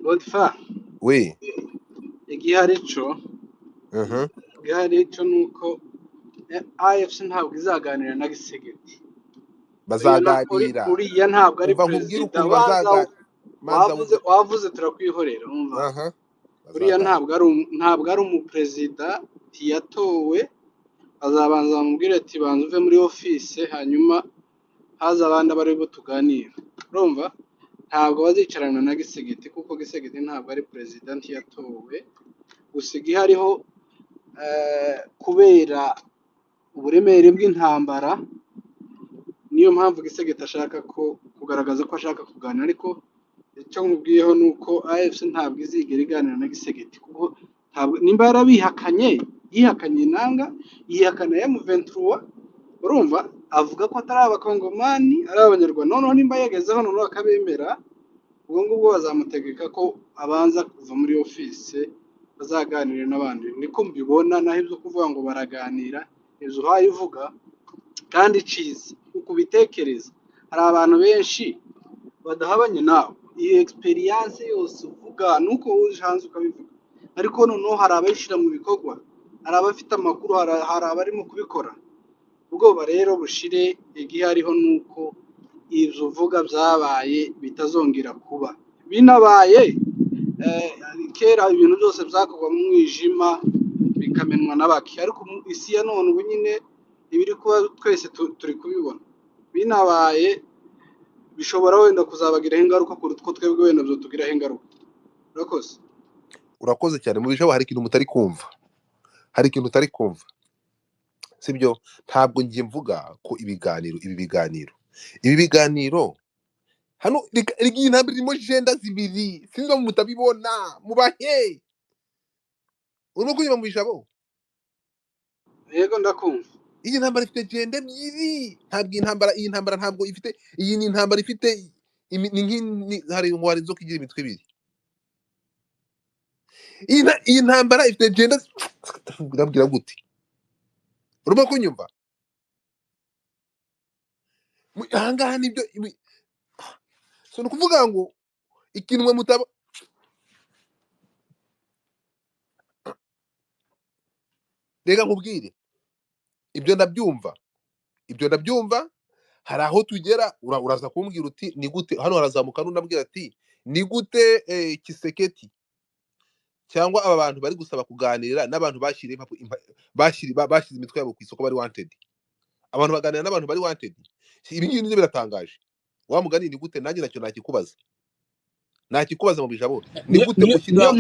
Godfa we igihari cyo nuko AFC ntabwo izaganira na Gisegeti bazaganira uriya ntabwo ari umva nkubwira perezida ukuntu wavuze turakwihorera umva uriya ntabwo ari umuperezida yatowe azabanza bamubwire ati banza uve muri office hanyuma haza abandi abari bo tuganira urumva ntabwo bazicarana na Gisegeti kuko Gisegeti ntabwo ari perezida yatowe gusa igihariho kubera uburemere bw'intambara niyo mpamvu Gisegeti ashaka kugaragaza ko ashaka kuganira ariko icyo nkubwiyeho nuko AFC ntabwo izigera iganira na Gisegeti kuko nimba yihakanye nanga yihakana M23 urumva avuga ko atari abakongomani ari abanyarwanda noneho nimba yagezeho noneho akabemera ubwo ngubwo bazamutegeka ko abanza kuva muri office bazaganira n'abandi niko mbibona naho ibyo kuvuga ngo baraganira ejo hayivuga kandi ciza uko bitekereza hari abantu benshi badahabanye nawe iyi experience yose uvuga nuko uje hanze ukabivuga ariko noneho hari abashira mu bikorwa hari abafite amakuru hari abarimo kubikora ubwoba rero bushire igihe hariho nuko ibyo uvuga byabaye bitazongera kuba binabaye kera ibintu byose byakorwa mu mwijima bikamenwa n'abaki ariko isi ya none ubu nyine ibiri kuba twese turi kubibona binabaye bishobora wenda kuzabagiraho ingaruka kuruta uko twebwe wenda byo tugiraho ingaruka urakoze cyane mu bijabo hari ikintu mutari kumva sibyo ntabwo ngiye mvuga ko ibi biganiro hano igihe ntabwo irimo jenda zibiri sinzi mu mutabibona mubahe urimo kuyiba mu bijabo yego ndakumva iyi ntambara ifite jenda ebyiri ntabwo iyi ntambara ntabwo ifite iyi ni intambara ifite hari inzoka igira imitwe ibiri iyi ntambara ifite jenda ndabwira gute urimo kunyumva ahangaha nibyo so ni ukuvuga ngo ikintu mwe mutaba reka nkubwire ibyo ndabyumva hari aho tugera uraza kumbwira uti ni gute hano harazamuka n'undabwira ati ni gute Kiseketi cyangwa aba bantu bari gusaba kuganira n'abantu bashyize imitwe yabo ku isoko bari wanted abantu baganira n'abantu bari wanted ibi ngibi nibyo biratangaje wa mugani ni gute nanjye nacyo nakikubaza mu bijabo ni gute gushyira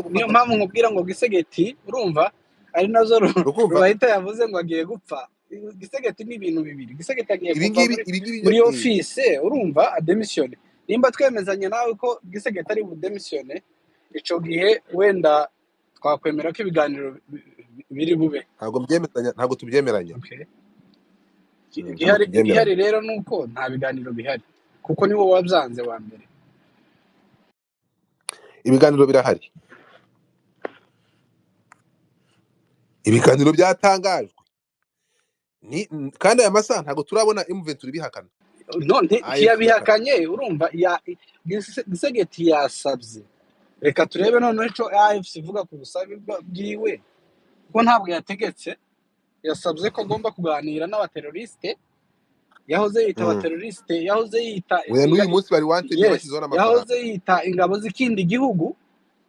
niyo mpamvu nkubwira ngo Gisegeti urumva ari nazo rubayita yavuze ngo agiye gupfa Gisegeti ni ibintu bibiri Gisegeti agiye kuva muri office urumva ademissione nimba twemezanye nawe ko Gisegeti ari budemissione ico gihe wenda twakwemera ko ibiganiro biri bube ntabwo tubyemeranya igihari rero nuko nta biganiro bihari kuko niwo wabyanze wa mbere ibiganiro birahari ibiganiro byatangajwe kandi aya masaha ntabwo turabona M23 bihakana none kiyabihakanye urumva Gisegeti yasabye reka turebe noneho ico AFC ivuga ku busabe bwiwe ko ntabwo yategetse yasabye ko agomba kuganira n'abateroriste yahoze yita abateroriste yahoze yita uyu munsi bari wanted bashyizeho n'amafaranga yahoze yita ingabo z'ikindi gihugu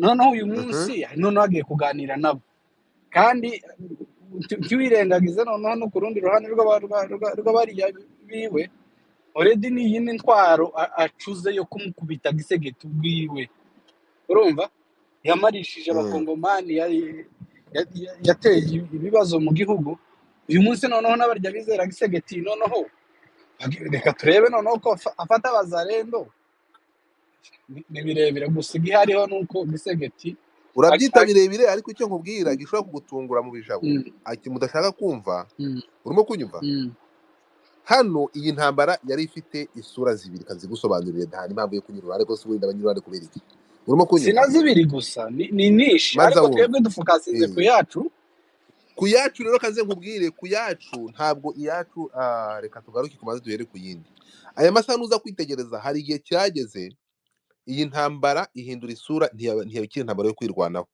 noneho uyu munsi noneho agiye kuganira nabo kandi ntiwirengagize noneho no ku rundi ruhande rw'abariya biwe already ni yindi ntwaro acuze yo kumukubita Gisegeti ubwiwe urumva yamarishije abakongomani yateye ibibazo mu gihugu uyu munsi noneho n'abarya bizera Gisegeti noneho reka turebe noneho ko afata abazarendo ni birebire gusa igihariho nuko Gisegeti urabyita birebire ariko icyo nkubwira gishobora kugutungura mu bijabo mudashaka kumva urimo kunyumva hano iyi ntambara yari ifite isura zibiri kazigusobanurire nta impamvu yo kunyura ariko se ubundi abanyurane kubera iki urimo kunyumva sina zibiri gusa ni nishi ariko twebwe dufukasize ku yacu rero kaze nkubwire ku yacu ntabwo iyacu reka tugaruke kumaze duhere ku yindi aya masaha nuza kwitegereza hari igihe cyageze iyi ntambara ihindura isura, ntiyabikira intambara yo kwirwanaho,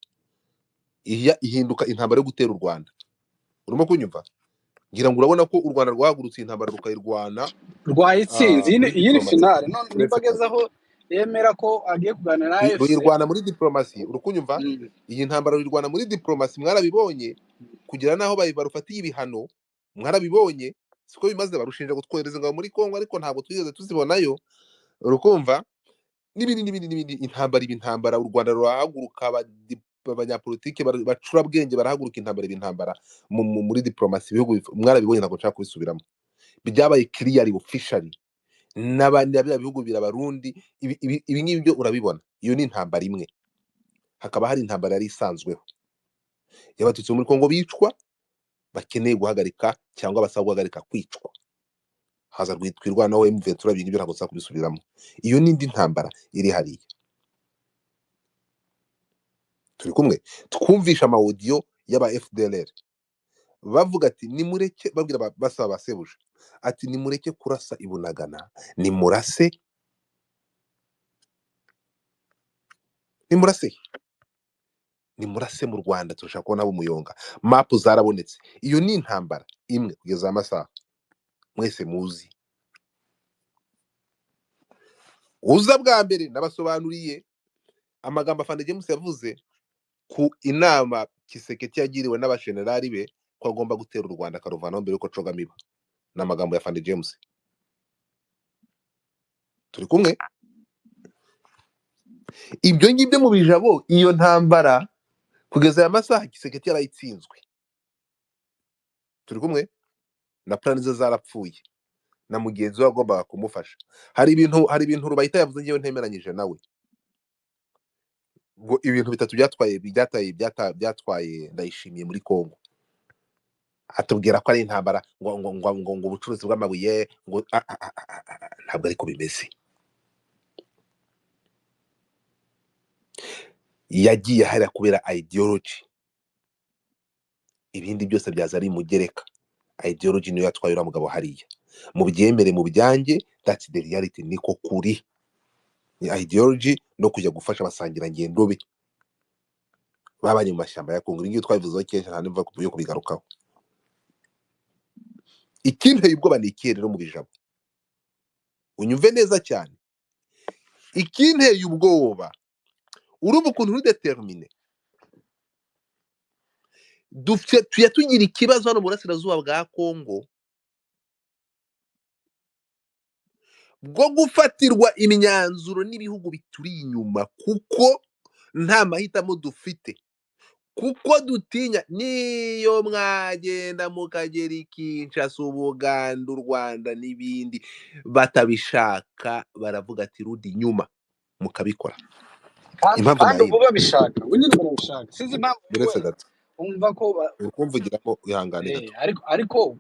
ihinduka intambara yo gutera u Rwanda. Urimo kunyumva? Ngira ngo urabona ko u Rwanda rwahagurutse intambara rukayirwana rwayitsinze. muri Iyi ni diplomasi. finale none nimba agezeho yemera ko agiye kuganira na AFC. Ruyirwana muri diplomasi, urukunyumva? Iyi ntambara ruyirwana muri diplomasi, mwarabibonye kugira naho barufatiye ibihano, mwarabibonye siko bimaze, barushinja gutwohereza ingabo muri Kongo ariko ntabwo twigeze tuzibonayo, urukumva? N'ibindi intambara u Rwanda rurahaguruka, abanyapolitike bacura bwenge barahaguruka intambara muri diplomasi, ibihugu mwarabibonye, ntabwo nshaka kubisubiramo, byabaye clear officially, n'abandi bihugu birabarundi, ibi ngibi byo urabibona. Iyo ni intambara imwe. Hakaba hari intambara yari isanzweho y'abatutsi muri Kongo bicwa, bakeneye guhagarika cyangwa basaba guhagarika kwicwa, haza rwitwirwanaho M23, ibyo ntabwo nshaka kubisubiramo. Iyo n'indi ntambara iri hariya. Turi kumwe, twumvisha ama audio y'aba FDLR bavuga ati nimureke, babwira basaba basebuje ati nimureke kurasa ibunagana, nimurase mu Rwanda, turashaka kubona abo Muyonga. Mapu zarabonetse. Iyo ni intambara imwe kugeza amasaha mwese muzi. Uza bwa mbere nabasobanuriye amagambo Afande James yavuze ku inama Kiseketi yagiriwe n'abashenerali be ko agomba gutera u Rwanda akaruvanaho mbere yuko Cogamiba, n'amagambo ya Afande James. Turi kumwe? Ibyo ngibyo mu bijabo, iyo ntambara kugeza aya masaha Kiseketi yarayitsinzwe. Turi kumwe? Na plan ze zarapfuye, na mugenzi we agomba kumufasha. Hari ibintu Rubayita yavuze ngewe ntemeranyije nawe, ngo ibintu bitatu byatwaye Ndayishimiye muri Kongo. Atubwira ko ari intambara ngo ubucuruzi bw'amabuye, ngo ntabwo ariko bimeze. Yagiye hari kubera ideology, ibindi byose byaza ari mugereka. Ideology niyo yatwaye uriya mugabo hariya. Mu byemere mu byanjye, that's the reality, niko kuri. Ni ideology no kujya gufasha abasangira ngendo be babanye mu mashyamba ya Kongo. Ibyo twabivuzeho kenshi, nta nimva yo kubigarukaho. Ikinteye ubwoba ni ikihe rero mu bijabo? Unyumve neza cyane. Ikinteye ubwoba, urumva ukuntu uri determine. Tugira ikibazo hano mu burasirazuba bwa Kongo bwo gufatirwa imyanzuro n'ibihugu bituri inyuma, kuko nta mahitamo dufite, kuko dutinya niyo mwagenda mukagera i Kinshasa, Ubuganda, u Rwanda n'ibindi, batabishaka baravuga ati rudi inyuma mukabikora. Impamvu kandi ubu babishaka, unyine barabishaka, sinzi impamvu uretse gato umva ko kumvugiramo ihangane gato. ariko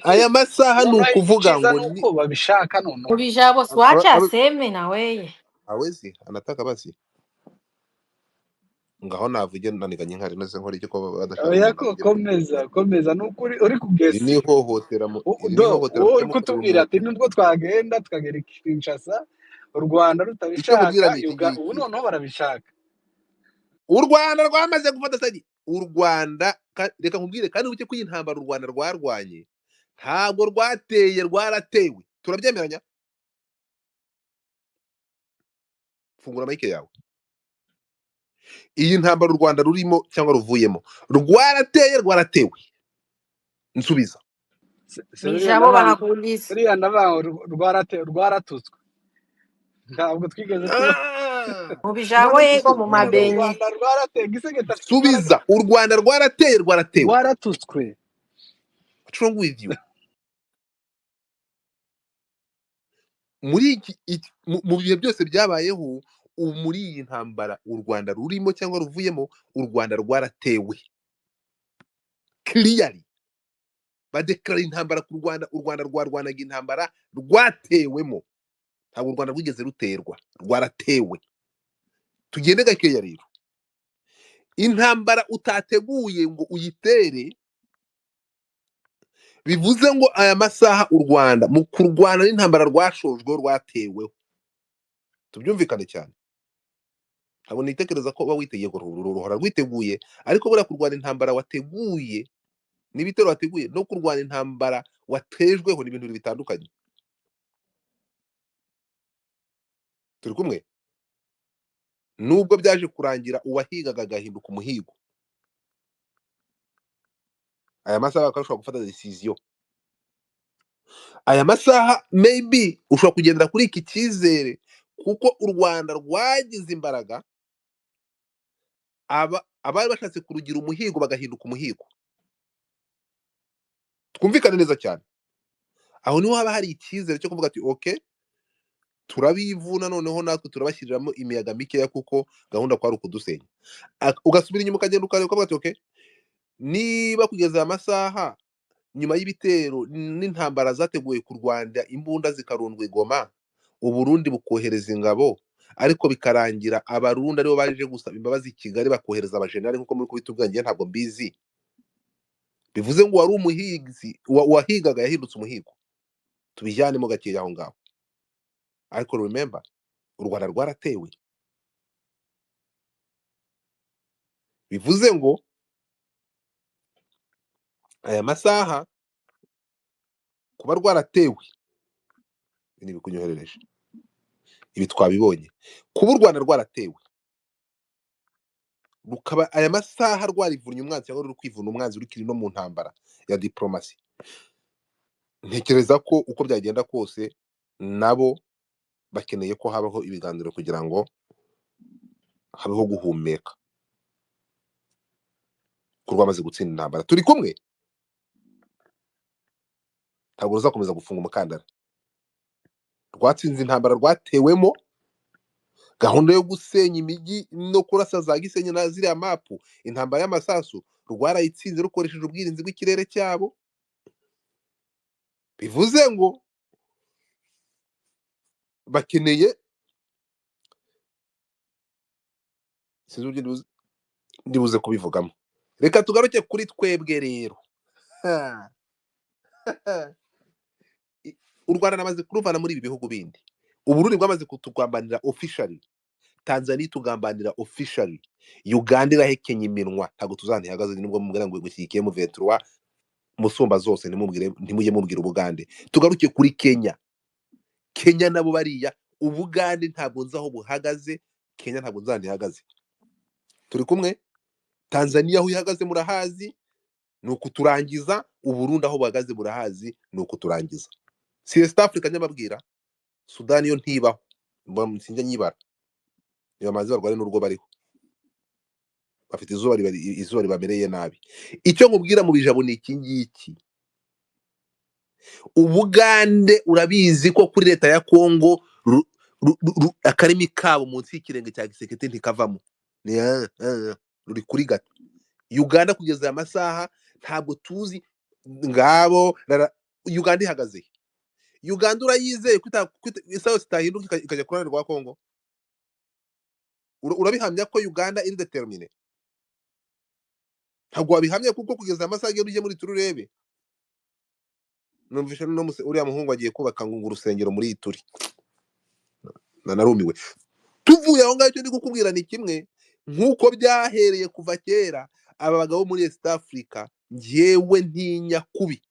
aya masaha ni ukuvuga ngo nuko babishaka none. Ubijabo swacha seme na weye. Awezi anataka basi. Ngaho navuge naniganye nkari nose nkora iki ko badashaka. Oya ko komeza nukuri uri kugesa. Ni hohotera mu uri kutubwira ati nubwo twagenda tukagera Kinshasa, u Rwanda rutabishaka, ubu noneho barabishaka. U Rwanda rwamaze gufata sagi. U Rwanda reka nkubwire kandi uke ko intambara u Rwanda rwarwanye ntabwo rwateye, rwaratewe. Turabyemeranya? Fungura mike yawe. Iyi ntambara u Rwanda rurimo cyangwa ruvuyemo, rwarateye, rwaratewe. Nsubiza. Bijabo barakuliza. Siriya nabaho rwaratutswe. Ntabwo twigeze Ubijabo yego mu mabenye. Subiza. U Rwanda rwarateye, rwaratewe. Rwaratutswe. What's wrong with you? Mu bihe byose byabayeho, muri iyi ntambara u Rwanda rurimo cyangwa ruvuyemo, u Rwanda rwaratewe. Clearly. Badeklara intambara ku Rwanda, u Rwanda rwarwanaga intambara rwatewemo. Ntabwo u Rwanda rwigeze ruterwa, rwaratewe. Tugende gakeya rero. Intambara utateguye ngo uyitere, bivuze ngo aya masaha u Rwanda mu kurwana n'intambara rwashojwe, rwateweho. tubyumvikane cyane. Ntabwo nitekereza ko uba witeye ruhora rwiteguye, ariko buriya kurwana intambara wateguye n'ibitero wateguye no kurwana intambara watejweho ni ibintu bitandukanye. Turi kumwe? Nubwo byaje kurangira uwahigaga agahinduka umuhigo, aya masaha bakashobora gufata decision. Aya masaha maybe ushobora kugendera kuri iki cyizere kuko u Rwanda rwagize imbaraga, abari bashatse kurugira umuhigo bagahinduka umuhigo. Twumvikane neza cyane. Aho niho haba hari icyizere cyo kuvuga ati okay, turabivuna noneho natwe turabashyiriramo imiyaga mikeya kuko gahunda kwari ukudusenya. Ugasubira inyuma ukagenda ukareba ukavuga ati okay, niba kugeza aya masaha nyuma y'ibitero n'intambara zateguye ku Rwanda, imbunda zikarundwa i Goma, Uburundi bukohereza ingabo, ariko bikarangira abarundi aribo baje gusaba imbabazi i Kigali bakohereza abajenerali nkuko muri kubitubwangiye, ntabwo mbizi. Bivuze ngo wari umuhigizi wahigaga yahindutse umuhigo. Tubijyanemo gakeya aho ngaho. Ariko remember, u Rwanda rwaratewe. Bivuze ngo aya masaha kuba rwaratewe ni bikunyoherereje. Ibi twabibonye. Kuba u Rwanda rwaratewe rukaba aya masaha rwarivunye umwanzi cyangwa ruri kwivuna umwanzi rukiri no mu ntambara ya diplomasi. Ntekereza ko uko byagenda kose nabo bakeneye ko habaho ibiganiro kugira ngo habeho guhumeka. Ko rwamaze gutsinda intambara. Turi kumwe? Ntabwo ruzakomeza gufunga umukandara. Rwatsinze intambara rwatewemo, gahunda yo gusenya imijyi no kurasa za Gisenyi na ziriya mapu, intambara y'amasasu rwarayitsinze rukoresheje ubwirinzi bw'ikirere cyabo. Bivuze ngo bakeneye ndibuze kubivugamo. Reka tugaruke kuri twebwe rero. U Rwanda namaze kuruvana muri ibi bihugu bindi. Uburundi bwamaze kutugambanira officially. Tanzania tugambanira officially. Uganda irahekenya iminwa, ntabwo tuzantihagaze nibwo mubwira ngo gushyigikiye mu V3 musumba zose ntimujye mubwira Ubugande. Tugaruke kuri Kenya. Kenya nabo bariya, Ubugande ntabwo nzaho buhagaze, Kenya ntabwo nzantihagaze. Turi kumwe? Tanzania aho ihagaze murahazi, nuko turangiza. Uburundi aho buhagaze murahazi, nuko turangiza. Si East Africa nyababwira, Sudani yo ntibaho, sinjya nyibara. Niyo amazi barware n'urwo bariho, bafite izuba ribamereye nabi. Icyo nkubwira mu bijabo ni iki ngiki. Ubugande urabizi ko kuri leta ya Kongo akarimi kabo munsi y'ikirenge cya Gisekete ntikavamo, ruri kuri gato. Uganda kugeza aya masaha ntabwo tuzi ngabo. Uganda ihagaze. Uganda urayizeye isaho sitahinduka ikajya kurana rwa Kongo? Urabihamya ko Uganda indetermine? Ntabwo wabihamya kuko kugeza amasaha agiye uje muri tururebe. Numvisha no uriya muhungu agiye kubaka ngo urusengero muri Ituri. Narumiwe. Tuvuye aho ngaho cyo ndi kukubwira ni kimwe, nkuko byahereye kuva kera aba bagabo muri East Africa, ngewe ntinya kubi.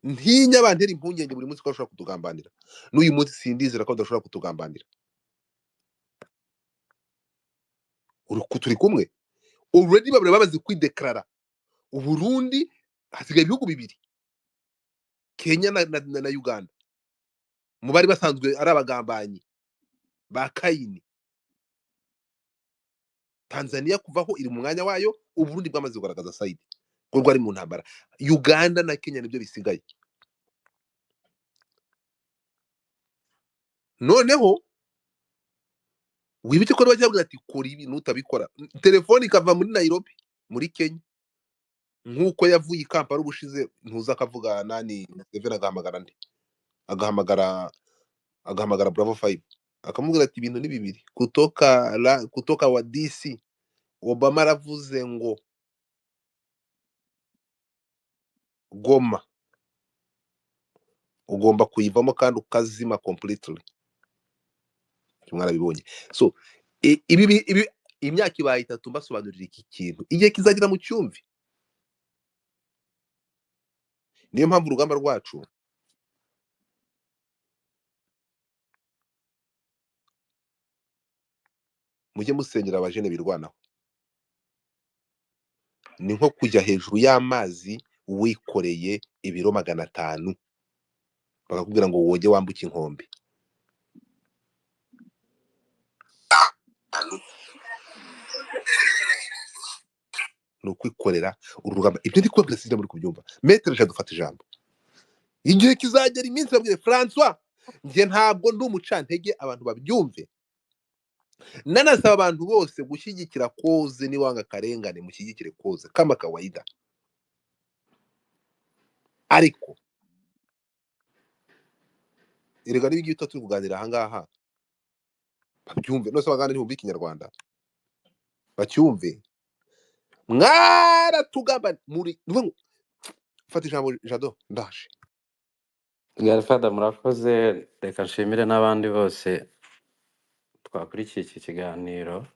Ntinya bantera impungenge buri munsi ko bashobora kutugambanira. N'uyu munsi sindizera ko badashobora kutugambanira. Turi kumwe? Already babiri bamaze kwideklara. Uburundi hasigaye ibihugu bibiri, Kenya na Uganda, mu bari basanzwe ari abagambanyi ba Kayini. Tanzania kuvaho iri mu mwanya wayo, Uburundi bwamaze kugaragaza side ko rwari mu ntambara. Uganda na Kenya nibyo bisigaye. Noneho wibuke ko bajya ati kora ibi nutabikora telefone ikava muri Nairobi muri Kenya, nkuko yavuye Kampala ubushize ntuza akavuga nani Museveni agahamagara Bravo 5 akamubwira ati ibintu ni bibiri kutoka wa DC. Obama aravuze ngo Goma ugomba kuyivamo kandi ukazima completely. mwarabibonye. So ibi imyaka ibaye 3 mbasobanurira iki kintu igihe kizagira mu cyumvi. Niyo mpamvu urugamba rwacu mujye musengera abajene birwanaho, ni nko kujya hejuru y'amazi wikoreye ibiro 500 bakakubwira ngo woge wambuke inkombe. Ni ukwikorera urugamba. Ibyo ndi kubabwira sinzi muri kubyumva. Maître Jado dufata ijambo. Igihe kizagera iminsi babwire François njye ntabwo ndi umucantege, abantu babyumve. Nanasaba abantu bose gushyigikira koze niwanga karengane mushyigikire koze kama kawaida. Ariko erega n'ibigi turi kuganira aha ngaha babyumve, nose bagana ntibumva ikinyarwanda bacyumve. Mwaratugamba muri fata ijambo Jado ndaje. Godfather murakoze, reka nshimire n'abandi bose twakurikiye iki kiganiro.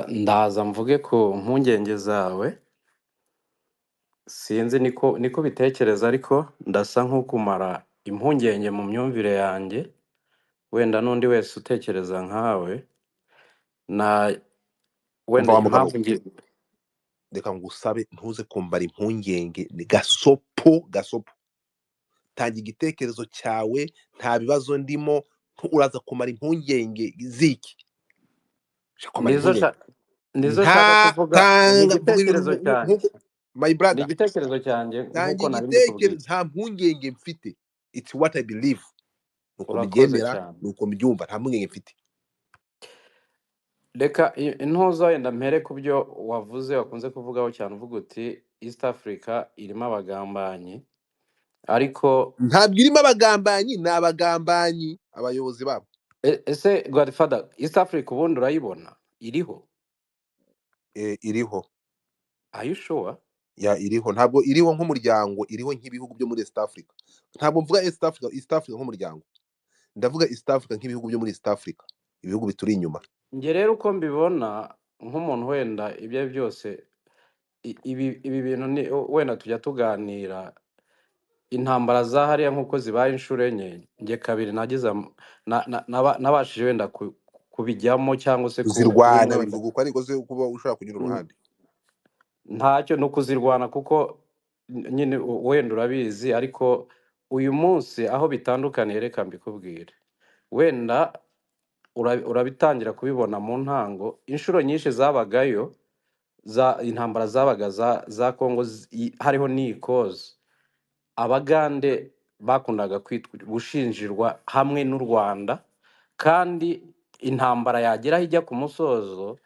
Ndaza mvuge ku mpungenge zawe, sinzi niko bitekereza, ariko ndasa nk'ukumara impungenge mu myumvire yanjye, wenda n'undi wese utekereza nkawe. Na wenda impamvu reka ngusabe ntuze kumbara impungenge, ni gasopo. Tanga igitekerezo cyawe, nta bibazo ndimo, uraza kumara impungenge ziki. nizo shaka kuvuga, ni igitekerezo cyanjye. My brother, ni igitekerezo cyanjye nkuko nari mbikubwiye. Nta mpungenge mfite, it's what I believe. Nuko mbyemera, nuko mbyumva, nta mpungenge mfite. Reka intoza wenda mpere ku byo wavuze, wakunze kuvugaho cyane, uvuga uti East Africa irimo abagambanyi, ariko ntabwo irimo abagambanyi, ni abagambanyi abayobozi babo. Ese Godfather, East Africa ubundi urayibona iriho? Iriho. Are you sure? Ya iriho, ntabwo iriho nk'umuryango, iriho nk'ibihugu byo muri East Africa. Ntabwo mvuga East Africa nk'umuryango, ndavuga East Africa nk'ibihugu byo muri East Africa, ibihugu bituri inyuma. Nge rero uko mbibona nk'umuntu wenda ibyo byose ibi bintu wenda tujya tuganira intambara za hariya nk'uko zibaye inshuro enye, nge kabiri nagize nabashije wenda kubijyamo cyangwa se kuzirwana. Bivuga uko ariko se kuba ushaka kugira uruhande ntacyo no kuzirwana, kuko nyine wenda urabizi. Ariko uyu munsi aho bitandukaniye, reka mbikubwire, wenda urabitangira kubibona mu ntango. Inshuro nyinshi zabagayo intambara zabaga za Kongo, hariho n'ikoze abagande bakundaga gushinjirwa hamwe n'u Rwanda, kandi intambara yageraho ijya ku musozo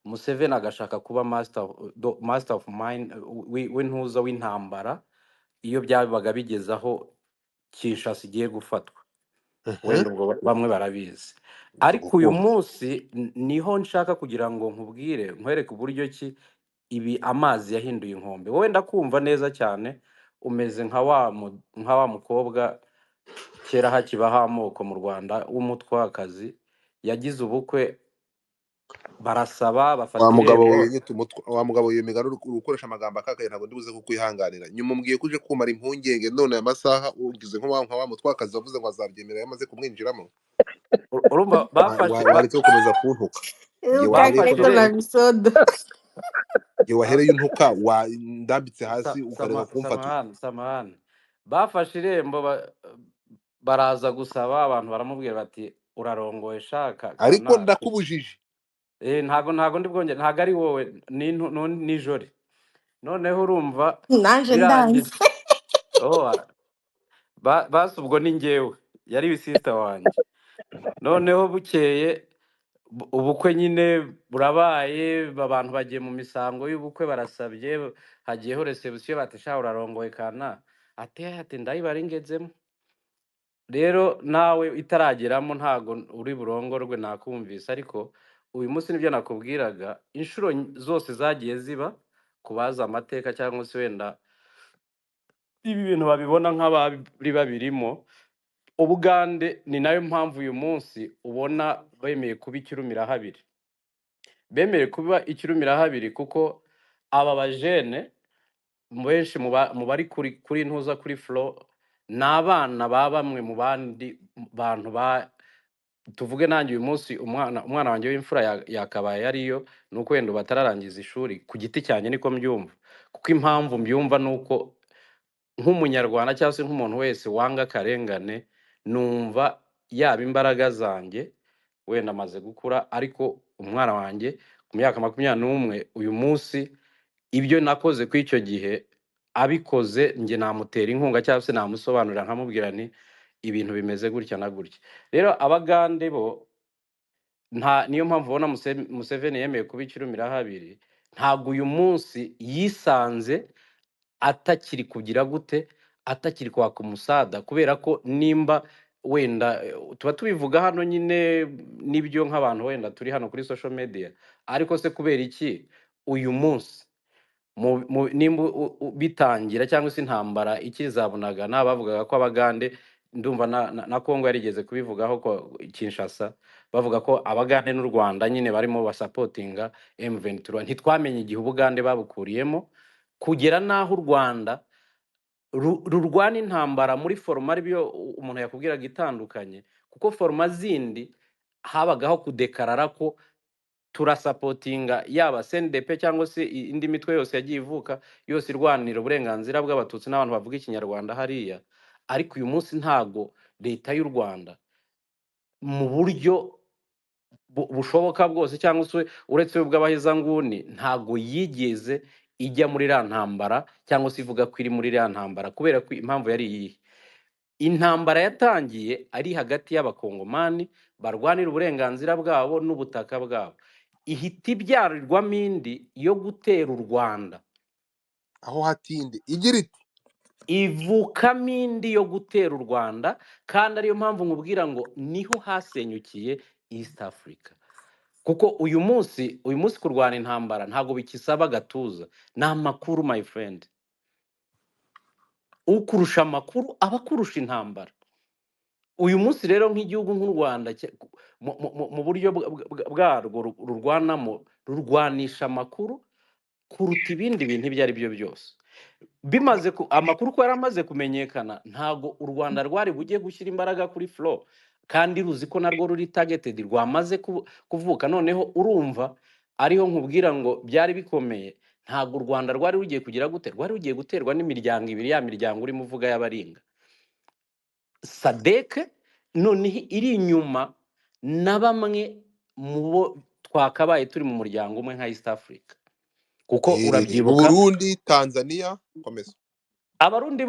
Museveni agashaka kuba master of mind w'intuza w'intambara. Iyo byabaga bigezaho Kinshasa igiye gufatwa, wenda ubwo bamwe barabizi. Ariko uyu munsi niho nshaka kugira ngo nkubwire, nkwereke uburyo ki ibi amazi yahinduye inkombe. Wowe ndakumva neza cyane, umeze nka wa mukobwa kera hakibaho amoko mu Rwanda w'umutwakazi, yagize ubukwe barasaba bafata wa mugabo yemera ukoresha amagambo akakaye, ntabwo ndibuze kukwihanganira. Nyuma umbwiye kuje kumara impungenge, none aya masaha ugize nko wa mutwakazi wavuze ngo azabyemera yamaze kumwinjiramo. Urumva waretse gukomeza kuntuka. Wahereye untuka, ndambitse hasi ukareba kumfata. Samahani, bafashe irembo baraza gusaba, abantu baramubwira bati urarongoye shaka, ariko ndakubujije. Ntago ndi bwongere, ntago ari wowe, nijoro. Noneho urumva nanje ndanze. basi ubwo ni njyewe, yari sister wanjye. Noneho bukeye ubukwe nyine burabaye, abantu bagiye mu misango y'ubukwe, barasabye, hagiyeho reception, bati sha urarongoye kana, ati ndayibara ingezemo. Rero nawe itarageramo ntago uri burongorwe, nakumvise. Ariko uyu munsi nibyo nakubwiraga, inshuro zose zagiye ziba kubaza amateka cyangwa se wenda ibi bintu babibona nk'abari babirimo, Ubugande ni nayo mpamvu uyu munsi ubona bemeye kuba ikirumira habiri. Bemeye kuba ikirumira habiri kuko aba bajene benshi mu bari kuri ntuza kuri flow n'abana ba bamwe mu bandi bantu ba tuvuge nanjye uyu munsi umwana wanjye w'imfura yakabaye ariyo nuko wenda batararangiza ishuri ku giti cyanjye niko mbyumva, kuko impamvu mbyumva nuko nk'umunyarwanda cyangwa se nk'umuntu wese wanga akarengane numva yaba imbaraga zanjye wenda amaze gukura, ariko umwana wanjye ku myaka 21 uyu munsi ibyo nakoze ku icyo gihe abikoze njye namutera inkunga cyangwa se namusobanurira nkamubwira nti ibintu bimeze gutya na gutya. Rero abagande bo niyo mpamvu ubona Museveni yemeye kuba ikirumira habiri, ntabwo uyu munsi yisanze atakiri kugira gute, atakiri kwaka umusada, kubera ko nimba wenda tuba tubivuga hano nyine nibyo nk'abantu wenda turi hano kuri social media, ariko se kubera iki uyu munsi nimba bitangira cyangwa se intambara ikizabonaga n'abavugaga ko abagande ndumva na Kongo yarigeze kubivugaho ko Kinshasa bavuga ko abagande n'u Rwanda nyine barimo basapotinga M23, ntitwamenye igihe ubugande babukuriyemo kugera naho u Rwanda rurwana intambara muri forma aribyo umuntu yakubwiraga itandukanye, kuko forma zindi habagaho kudekarara ko turasapotinga yaba CNDP cyangwa se indi mitwe yose yagiye ivuka yose irwanira uburenganzira bw'abatutsi n'abantu bavuga ikinyarwanda hariya, ariko uyu munsi ntago leta y'u Rwanda mu buryo bushoboka bwose cyangwa se uretse ubw'abahezanguni ntago yigeze ijya muri ra ntambara cyangwa se ivuga ko iri muri ra ntambara, kubera ko impamvu yari iyi intambara yatangiye ari hagati y'abakongomani barwanira uburenganzira bwabo n'ubutaka bwabo, ihita ibyarirwamo indi yo gutera u Rwanda aho hatinde igira iti ivukamo indi yo gutera u Rwanda, kandi ariyo mpamvu nkubwira ngo niho hasenyukiye East Africa. Kuko uyu munsi kurwana intambara ntago bikisaba gatuza, ni amakuru my friend. Ukurusha amakuru aba kurusha intambara. Uyu munsi rero nk'igihugu nk'u Rwanda mu buryo bwarwo rurwanisha amakuru kuruta ibindi bintu ibyo ari byo byose. Bimaze amakuru ko yaramaze kumenyekana, ntago u Rwanda rwari bugiye gushyira imbaraga kuri flow, kandi ruzi ko narwo ruri targeted rwamaze kuvuka. Noneho urumva ariho nkubwira ngo byari bikomeye, ntago u Rwanda rwari rugiye kugira gute, rwari rugiye guterwa n'imiryango ibiri, ya miryango urimo uvuga y'abaringa Sadek, noneho iri inyuma na bamwe mu bo twakabaye turi mu muryango umwe nka East Africa, kuko urabyibuka Burundi, Tanzania, komeza. Abarundi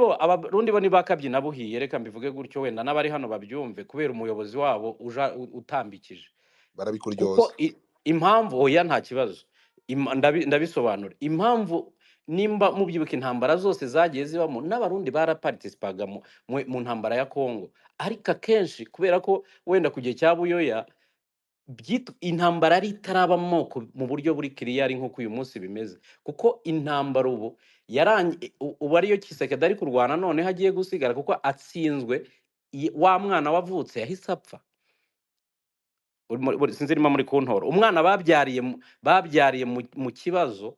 bo ni bakabyina buhiye, reka mbivuge gutyo wenda n'abari hano babyumve, kubera umuyobozi wabo uja utambikije barabikuryoza. Kuko impamvu oya nta kibazo, ndabisobanura impamvu. Nimba mubyibuka intambara zose zagiye zibamo n'abarundi baraparticipaga mu ntambara ya Kongo, ariko akenshi kubera ko wenda kugiye cya Buyoya intambara ari itaraba amoko mu buryo buri kiriyari nk'uko uyu munsi bimeze, kuko intambara ubu ariyo Kisekedi ari kurwana none hagiye gusigara, kuko atsinzwe wa mwana wavutse yahise apfa. Sinzi irimo muri kuntora umwana babyariye mu kibazo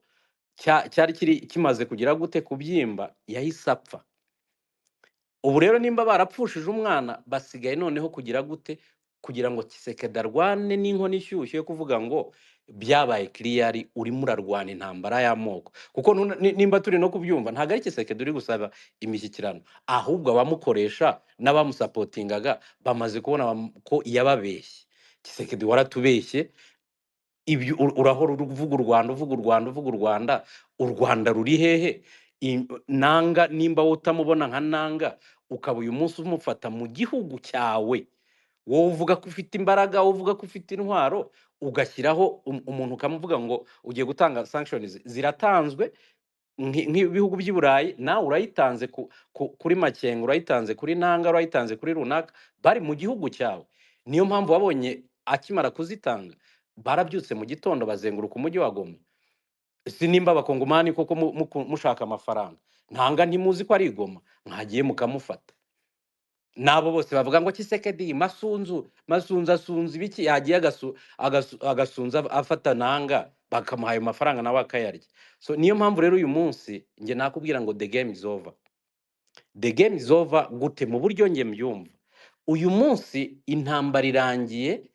cyari kimaze kugira gute kubyimba, yahise apfa. Ubu rero nimba barapfushije umwana, basigaye noneho kugira gute kugira ngo Kisekedi arwane n'inkoni ishyushye yo kuvuga ngo byabaye kiriyari urimo urarwana intambara y'amoko. Kuko nimba turi no kubyumva, ntabwo ari Kisekedi uri gusaba imishyikirano, ahubwo abamukoresha n'abamusapotingaga bamaze kubona ko yababeshye. Kisekedi waratubeshye, ibyo urahora uvuga u Rwanda, u Rwanda ruri hehe? Nanga nimba utamubona nka nanga, ukaba uyu munsi umufata mu gihugu cyawe, wowe uvuga ko ufite imbaraga, wowe uvuga ko ufite intwaro, ugashyiraho umuntu ukamuvuga ngo ugiye gutanga sanctions, ziratanzwe nk'ibihugu by'i Burayi, nawe urayitanze kuri Makenga, urayitanze kuri Nanga, urayitanze kuri runaka, bari mu gihugu cyawe. Niyo mpamvu wabonye akimara kuzitanga barabyutse mu gitondo bazenguruka umujyi wa Goma. Si nimba abakongomani koko mushaka amafaranga, ntanga ntimuzi ko ari Goma, mwagiye mukamufata. nabo bose bavuga ngo Kisekedi masunzu asunze ibiki yagiye agasunza afata nanga bakamuha ayo mafaranga nawe akayarya. So niyo mpamvu rero uyu munsi nge nakubwira ngo the game is over. The game is over gute? Mu buryo nge mbyumva, uyu munsi intambara irangiye.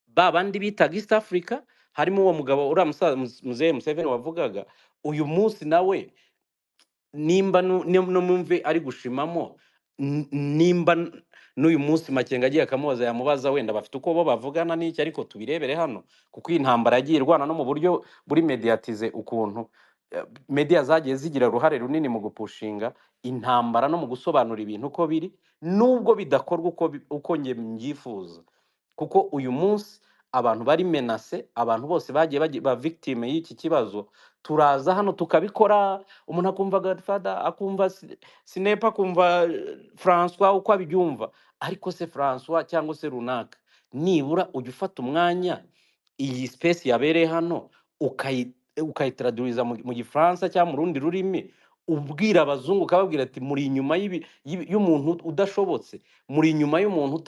Ba bandi bitaga East Africa harimo uwo mugabo uriya musaza Mzee Museveni wavugaga, uyu munsi nawe nimba numve ari gushimamo, nimba n'uyu munsi Makenga agiye akamubaza yamubaza wenda bafite uko bo bavugana n'iki, ariko tubirebere hano kuko iyi ntambara yagiye irwana no mu buryo buri mediatize, ukuntu media zagiye zigira uruhare runini mu gupushinga intambara no mu gusobanura ibintu uko biri, nubwo bidakorwa uko nge mbyifuza. Kuko uyu munsi abantu bari menase, abantu bose bagiye ba victime y'iki kibazo, turaza hano tukabikora, umuntu akumva Godfather, akumva Sinepa, akumva François uko abyumva, ariko se François cyangwa se runaka nibura ujya ufata umwanya iyi space yabereye hano ukayitraduiza mu Gifaransa cyangwa mu rundi rurimi, ubwira abazungu ukababwira ati muri inyuma y'umuntu udashobotse, muri inyuma y'umuntu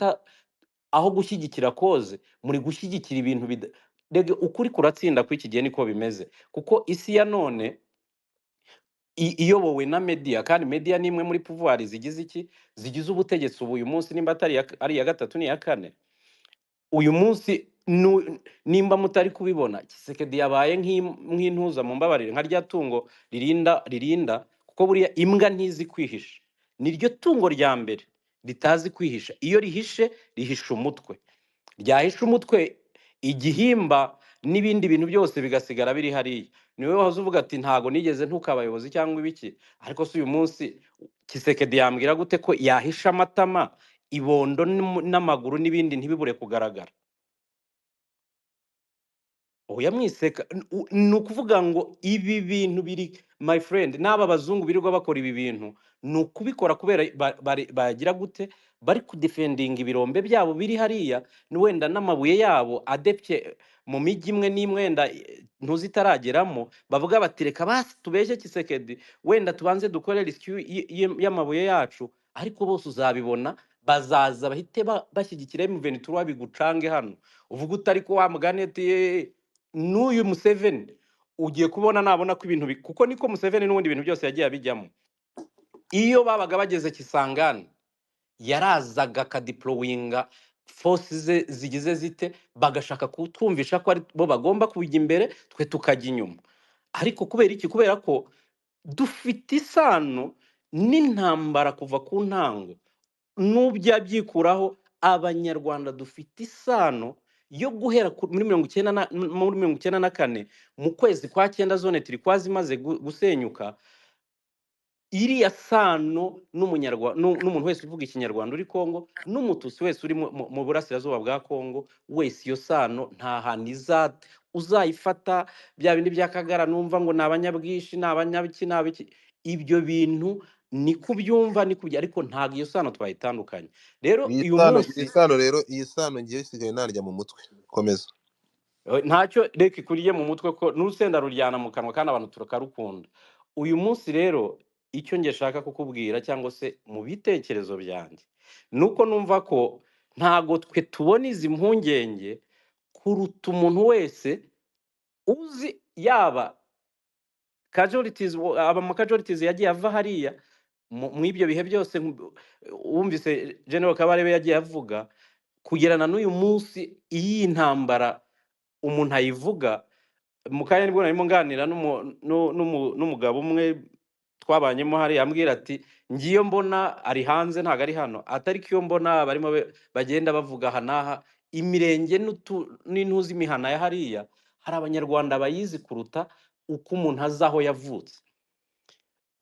aho gushyigikira koze, muri gushyigikira ibintu rege ukuri kuratsinda kw'iki gihe niko bimeze. Kuko isi ya none iyobowe na media, kandi media ni imwe muri pouvoir zigize ubutegetsi ubu uyu munsi, nimba ari ya gatatu ni ya kane uyu munsi. Nimba mutari kubibona, Kisekedi yabaye nk'intuza mu mbabarire, nka rya tungo ririnda kuko buriya imbwa ntizi kwihisha, niryo tungo rya mbere ritazi kwihisha. Iyo rihishe rihisha umutwe, ryahisha umutwe igihimba n'ibindi bintu byose bigasigara biri hariya. Niwe wahoze uvuga ati ntago nigeze ntuka abayobozi cyangwa ibiki, ariko si uyu munsi Kisekedi yambwira gute ko yahisha amatama, ibondo n'amaguru n'ibindi ntibibure kugaragara? Oya mwiseka, ni ukuvuga ngo ibi bintu biri my friend, n'aba bazungu birirwa bakora ibi bintu ni ukubikora kubera bagira gute, bari kudefendinga ibirombe byabo biri hariya, wenda n'amabuye yabo adepye mu mijyi imwe n'imwe wenda ntuzitarageramo, bavuga bati reka basi tubeshye Kisekedi, wenda tubanze dukore rescue y'amabuye yacu, ariko bose uzabibona bazaza bahite bashyigikira M23 bigucange hano, uvuga utari ko wamugane ati n'uyu Museveni ugiye kubona nabona ko ibintu kuko niko Museveni n'ubundi ibintu byose yagiye abijyamo. Iyo babaga bageze Kisangani yarazaga akadiplowinga forces ze zigize zite, bagashaka kutwumvisha ko ari bo bagomba kujya imbere, twe tukajya inyuma. Ariko kubera iki? Kubera ko dufite isano n'intambara kuva ku ntango, n'ubya byikuraho Abanyarwanda dufite isano yo guhera muri 1994 mu kwezi kwa 9 zone turi kwazimaze gusenyuka. Iriya sano n'umuntu wese uvuga ikinyarwanda uri Kongo, n'umutusi wese uri mu burasirazuba bwa Kongo wese, iyo sano nta hantu uzayifata. Bya bindi byakagara numva ngo nabanyabwishi nabanyabiki ibyo bintu ni kubyumva ni kubya, ariko ntago iyo sano twayitandukanye. Rero uyu munsi iyi sano ngiye sigaye narya mu mutwe. Komeza. Ntacyo reka ikuriye mu mutwe ko n'urusenda ruryana mu kanwa kandi abantu turakarukunda. Uyu munsi rero icyo nge shaka kukubwira cyangwa se mu bitekerezo byanjye nuko numva ko ntago twe tubona izi mpungenge kuruta umuntu wese uzi yaba casualties, mu casualties yagiye ava hariya mu ibyo bihe byose. Wumvise General Kabarebe yagiye avuga kugerana n'uyu munsi iyi ntambara umuntu ayivuga. Mu kanya nibwo narimo nganira n'umugabo umwe twabanyemo hari, ambwira ati ngiyo mbona ari hanze ntago ari hano, atari kiyo mbona barimo bagenda bavuga hanaha imirenge n'intuzi imihana ya hariya, hari Abanyarwanda bayizi kuruta uko umuntu azaho yavutse.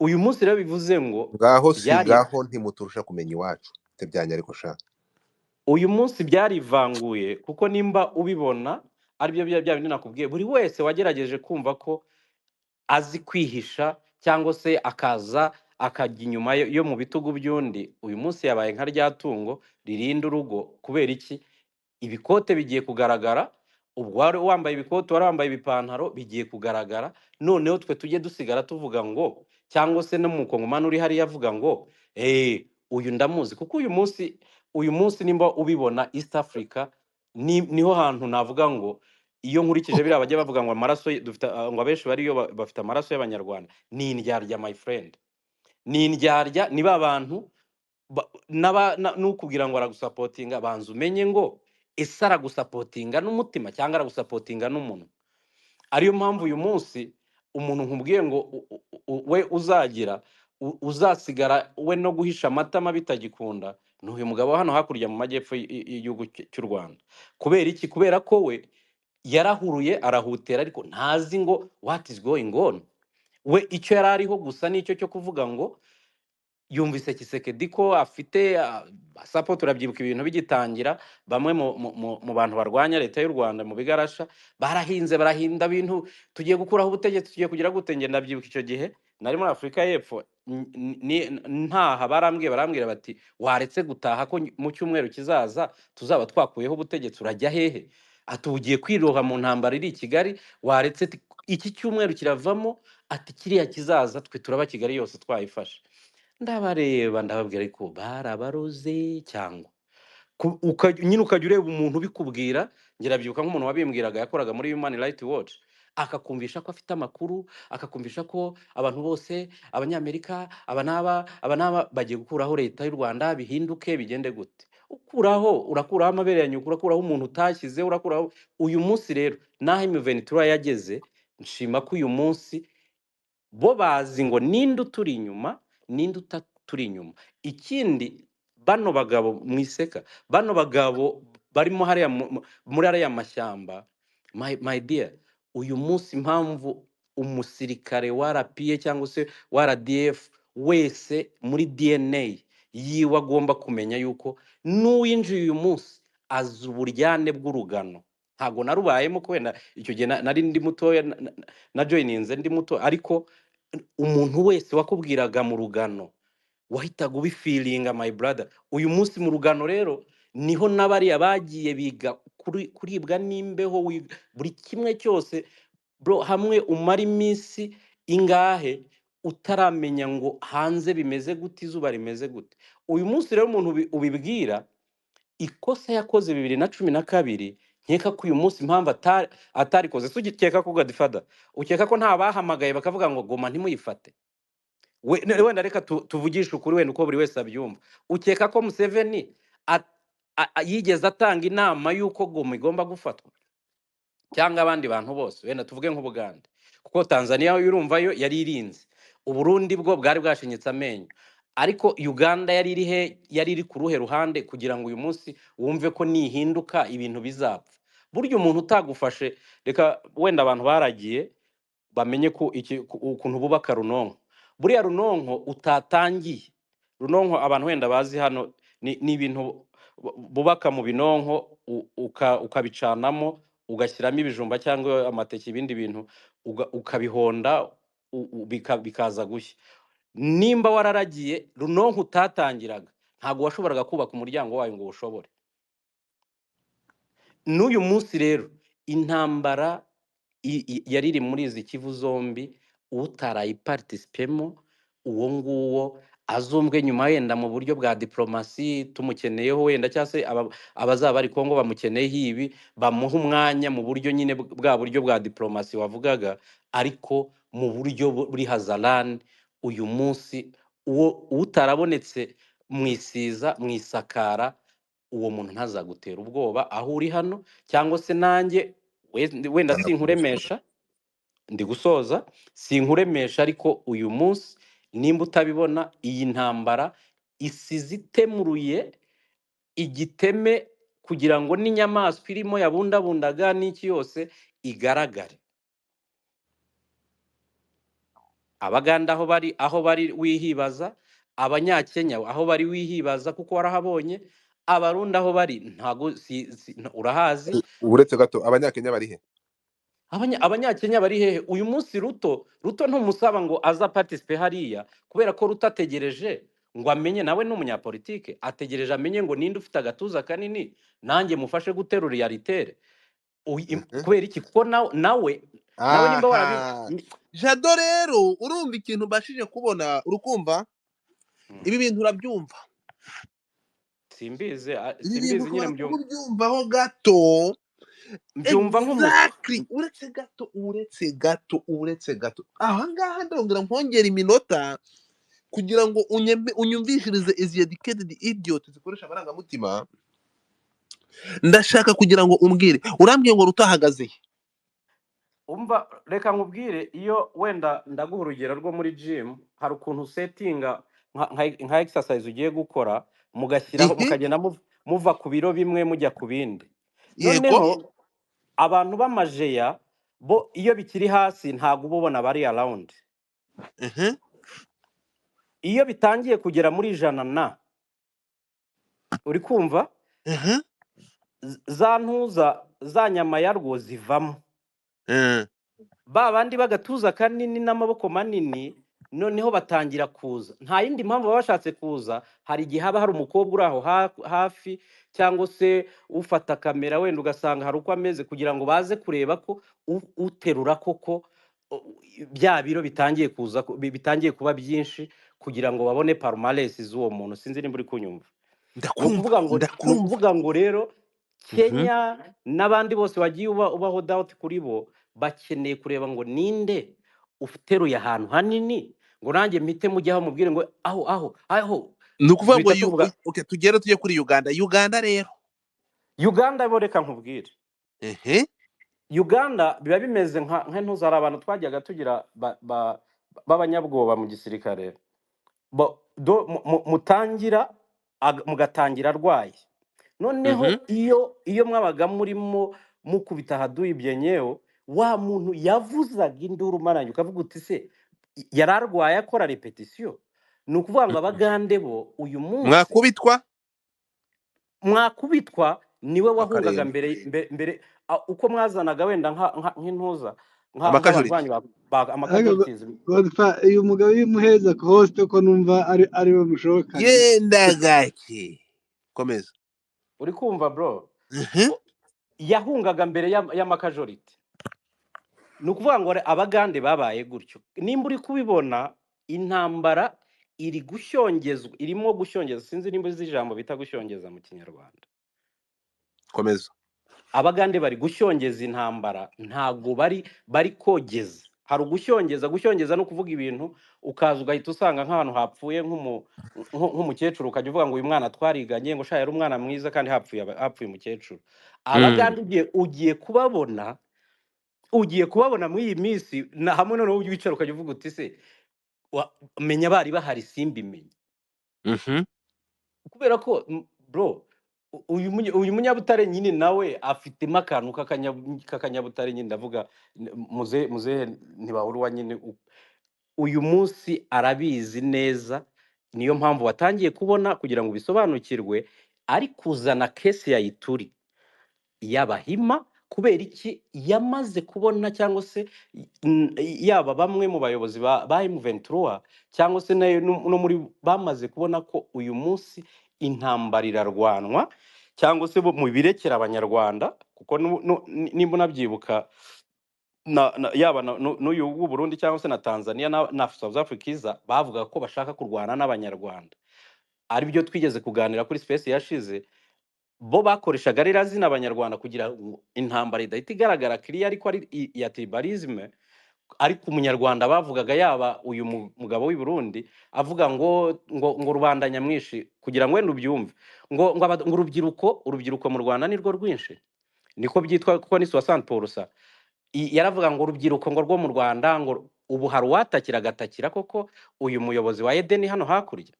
Uyu munsi rero bivuze ngo ngaho ntimuturusha kumenya iwacu tebyanya, ariko shaka uyu munsi byarivanguye, kuko nimba ubibona ari byo bya bindi nakubwiye, buri wese wagerageje kumva ko azi kwihisha cyangwa se akaza akajya inyuma yo mu bitugu by'undi, uyu munsi yabaye nka rya tungo ririnda urugo. Kubera iki? Ibikote bigiye kugaragara, ubwo wari wambaye ibikote, wari wambaye ibipantaro, bigiye kugaragara. Noneho twe tujye dusigara tuvuga ngo, cyangwa se no mu Kongomani uri hariya avuga ngo uyu ndamuzi kuko uyu munsi nimba ubibona East Africa niho hantu navuga ngo iyo nkurikije biriya bajya bavuga ngo amaraso dufite ngo abenshi bariyo bafite amaraso y'abanyarwanda, ni indyarya my friend, ni indyarya, ni ba bantu n'ukubwira ngo aragusapotinga, banza umenye ngo ese aragusapotinga n'umutima cyangwa aragusapotinga n'umuntu. Ariyo mpamvu uyu munsi umuntu nkubwiye ngo we uzagira uzasigara we no guhisha amatama bitagikunda, ni uyu mugabo hano hakurya mu majyepfo y'igihugu cy'u Rwanda. Kubera iki? Kubera ko we yarahuruye arahutera ariko ntazi ngo what is going on. We icyo yari ariho gusa nicyo cyo kuvuga ngo yumvise Tshisekedi ko afite support. Turabyibuka ibintu bigitangira, bamwe mu bantu barwanya leta y'u Rwanda mu bigarasha barahinze barahinda ibintu, tugiye gukuraho ubutegetsi, tugiye kugira gutenge. Ndabyibuka icyo gihe nari muri Afurika y'Epfo, ntaha barambwira bati waretse gutaha ko mu cyumweru kizaza tuzaba twakuyeho ubutegetsi, urajya hehe? Ati ugiye kwiroha mu ntambara iri i Kigali, waretse iki cyumweru kiravamo, ati kiriya kizaza twe turaba Kigali yose twayifashe. Ndabareba ndababwira ariko barabaroze cyangwa nyine ukajya ureba umuntu ubikubwira. Ngirabyuka nk'umuntu wabimbwiraga yakoraga muri Human Rights Watch, akakumvisha ko afite amakuru, akakumvisha ko abantu bose abanyamerika aba n'aba bagiye gukuraho leta y'u Rwanda, bihinduke bigende gute. Urakuraho amabere ya nyuko, urakuraho umuntu utashyize, urakuraho. Uyu munsi rero naho M23 yageze, nshima ko uyu munsi bo bazi ngo ninde uturi inyuma ninde utaturi inyuma. Ikindi, bano bagabo mwiseka, bano bagabo barimo hariya muri hariya mashyamba, my dear, uyu munsi impamvu umusirikare wa RPA cyangwa se wa RDF wese muri DNA yiwe agomba kumenya yuko n'uwinjiye uyu munsi azi uburyane bw'urugano. Ntago narubayemo kubera icyo gihe nari ndi mutoya na joininze ndi muto, ariko umuntu wese wakubwiraga mu rugano wahitaga ubifilinga my brother. Uyu munsi mu rugano rero niho n'abariya bagiye biga kuribwa n'imbeho, buri kimwe cyose bro. Hamwe umara iminsi ingahe utaramenya ngo hanze bimeze gute, izuba rimeze gute. Uyu munsi rero umuntu ubibwira ikosa yakoze 2012, nkeka ko uyu munsi impamvu atarikoze. Sugikeka ko Godfather ukeka ko nta bahamagaye bakavuga ngo Goma ntimuyifate? Wenda reka tuvugisha ukuri, wenda uko buri wese abyumva. Ukeka ko Museveni yigeze atanga inama y'uko Goma igomba gufatwa? Cyangwa abandi bantu bose, wenda tuvuge nk'Ubugande, kuko Tanzania urumva yo yari irinze, Uburundi bwo bwari bwashinyitse amenyo, ariko Uganda yari iri ku ruhe ruhande kugira ngo uyu munsi wumve ko nihinduka ibintu bizapfa? Burya umuntu utagufashe, reka wenda abantu baragiye bamenye ko ukuntu bubaka Runonko. Buriya Runonko utatangiye, Runonko abantu wenda bazi hano ni ibintu bubaka mu binonko, ukabicanamo, ugashyiramo ibijumba cyangwa amateke, ibindi bintu ukabihonda bikaza gushya. Nimba wararagiye Runonko utatangiraga, ntago washoboraga kubaka umuryango wayo ngo ushobore. N'uyu munsi rero intambara yari iri muri izi Kivu zombi, utarayiparticipemo uwo nguwo azumbwe nyuma wenda mu buryo bwa diplomasi, tumukeneyeho wenda cyangwa se abazaba bari Kongo bamukeneyeho ibi, bamuha umwanya mu buryo nyine bwa buryo bwa diplomasi wavugaga, ariko mu buryo buri hazarani. Uyu munsi uwo utarabonetse mwisiza mwisakara, uwo muntu ntazagutera ubwoba aho uri hano, cyangwa se nanjye wenda sinkuremesha, ndi gusoza, sinkuremesha, ariko uyu munsi nimba utabibona, iyi ntambara isize itemuruye igiteme kugira ngo n'inyamaswa irimo yabundabundaga n'iki yose igaragare. Abaganda aho bari wihibaza, Abanyakenya aho bari wihibaza kuko warahabonye, Abarundi aho bari ntago urahazi. Uretse gato, Abanyakenya bari he? Abanyakenya bari hehe uyu munsi? Ruto ntumusaba ngo aza participe hariya, kubera ko Ruto ategereje ngo amenye, nawe n'umunyapolitike ategereje amenye ngo ninde ufite agatuza kanini nanjye mufashe guterura realitere. Kubera iki? Kuko nawe nimba warabi Jado rero urumva ikintu bashije kubona, urukumva ibi bintu urabyumva. simbizi ibi bintu simbizi nyine ushobora kuba ubyumvaho gato mbyumva exactly uretse gato aha ngaha ndongera nkongera iminota kugira ngo unyumvishirize izi educated idiot zikoresha amarangamutima. Ndashaka kugira ngo umbwire, urambwiye ngo rutahagaze umva reka nkubwire, iyo wenda ndaguha urugero rwo muri gym, hari ukuntu settinga nka exercise ugiye gukora mugashyiraho mukagenda muva ku biro bimwe mujya ku bindi. Noneho abantu b'amajeya bo iyo bikiri hasi ntago ubona bari around. Iyo bitangiye kugera muri 100 uri kumva za ntuza za nyama yarwo zivamo, ba bandi bagatuza kanini n'amaboko manini, noneho batangira kuza. Nta yindi mpamvu baba bashatse kuza, hari igihe haba hari umukobwa uri aho hafi cyangwa se ufata kamera wenda ugasanga hari uko ameze, kugira ngo baze kureba ko uterura koko bya biro bitangiye kuza, bitangiye kuba byinshi, kugira ngo babone palmarès z'uwo muntu. Sinzi nimba uri kunyumva. Ndakumva ngo rero Kenya n'abandi bose wagiye ubaho doubt kuri bo, bakeneye kureba ngo ninde uteruye ahantu hanini, ngo nanjye mpite mujyaho mubwire ngo aho. Ni ukuvuga ngo okay, tujye kuri Uganda rero. Uganda bo reka nkubwire. Uganda biba bimeze nka ntuzara abantu twajyaga tugira b'abanyabwoba mu gisirikare. Mutangira mugatangira arwaye. Noneho iyo mwabaga murimo mukubita haduye ibyenyewe, wa muntu yavuzaga induru maranye ukavuga uti se yararwaye akora repetition. Ni ukuvuga ngo abagande bo uyu munsi mwakubitwa niwe wahungaga mbere uko mwazanaga wenda nk'intuza nk'abarwanyi amakajoritizi. Uyu mugabo yimuheza ku hoste ko numva ari we mushoboka. Yenda gake komeza. Uri kumva bro? Yahungaga mbere y'amakajoriti. Ni ukuvuga ngo abagande babaye gutyo. Nimba uri kubibona, intambara iri gushyongezwa, irimo gushyongeza. Sinzi nimba izi jambo bita gushyongeza mu Kinyarwanda. Komeza. Abagande bari gushyongeza intambara, ntago bari kogeza. Hari gushyongeza no kuvuga ibintu ukaza ugahita usanga nk'abantu hapfuye nk'umukecuru, ukajya uvuga ngo uyu mwana twariganye ngo sha yari umwana mwiza kandi hapfuye umukecuru. Abagande ugiye kubabona muri iyi minsi na hamwe noneho wicara ukajya uvuga uti se menya bari bahari simbimenye. Kubera ko bro uyu munyabutare nyine nawe afitemo akantu k'akanyabutare nyine, ndavuga muze ntibahurwa nyine. Uyu munsi arabizi neza, niyo mpamvu watangiye kubona kugira ngo bisobanukirwe ari kuzana kesi ya Ituri y'Abahima. Kubera iki? Yamaze kubona, cyangwa se yaba bamwe mu bayobozi ba M23 cyangwa se no muri bamaze kubona ko uyu munsi intambara irarwanwa, cyangwa se mu birekera abanyarwanda. Kuko nimba unabyibuka yaba n'uyu w'u Burundi cyangwa se na Tanzania na South Africa bavuga ko bashaka kurwana n'abanyarwanda. Ari byo twigeze kuganira kuri space yashize. Bo bakoreshaga rero zina abanyarwanda kugira intambara idahita igaragara clear, ariko ari ya tribalisme. Ariko umunyarwanda bavugaga, yaba uyu mugabo w'i Burundi avuga ngo rubanda nyamwishi, kugira ngo wenda ubyumve, ngo urubyiruko mu Rwanda nirwo rwinshi, niko byitwa kuko ni 60%. Yaravuga ngo urubyiruko ngo rwo mu Rwanda, ngo ubu hari uwatakira agatakira koko uyu muyobozi wa Edeni hano hakurya.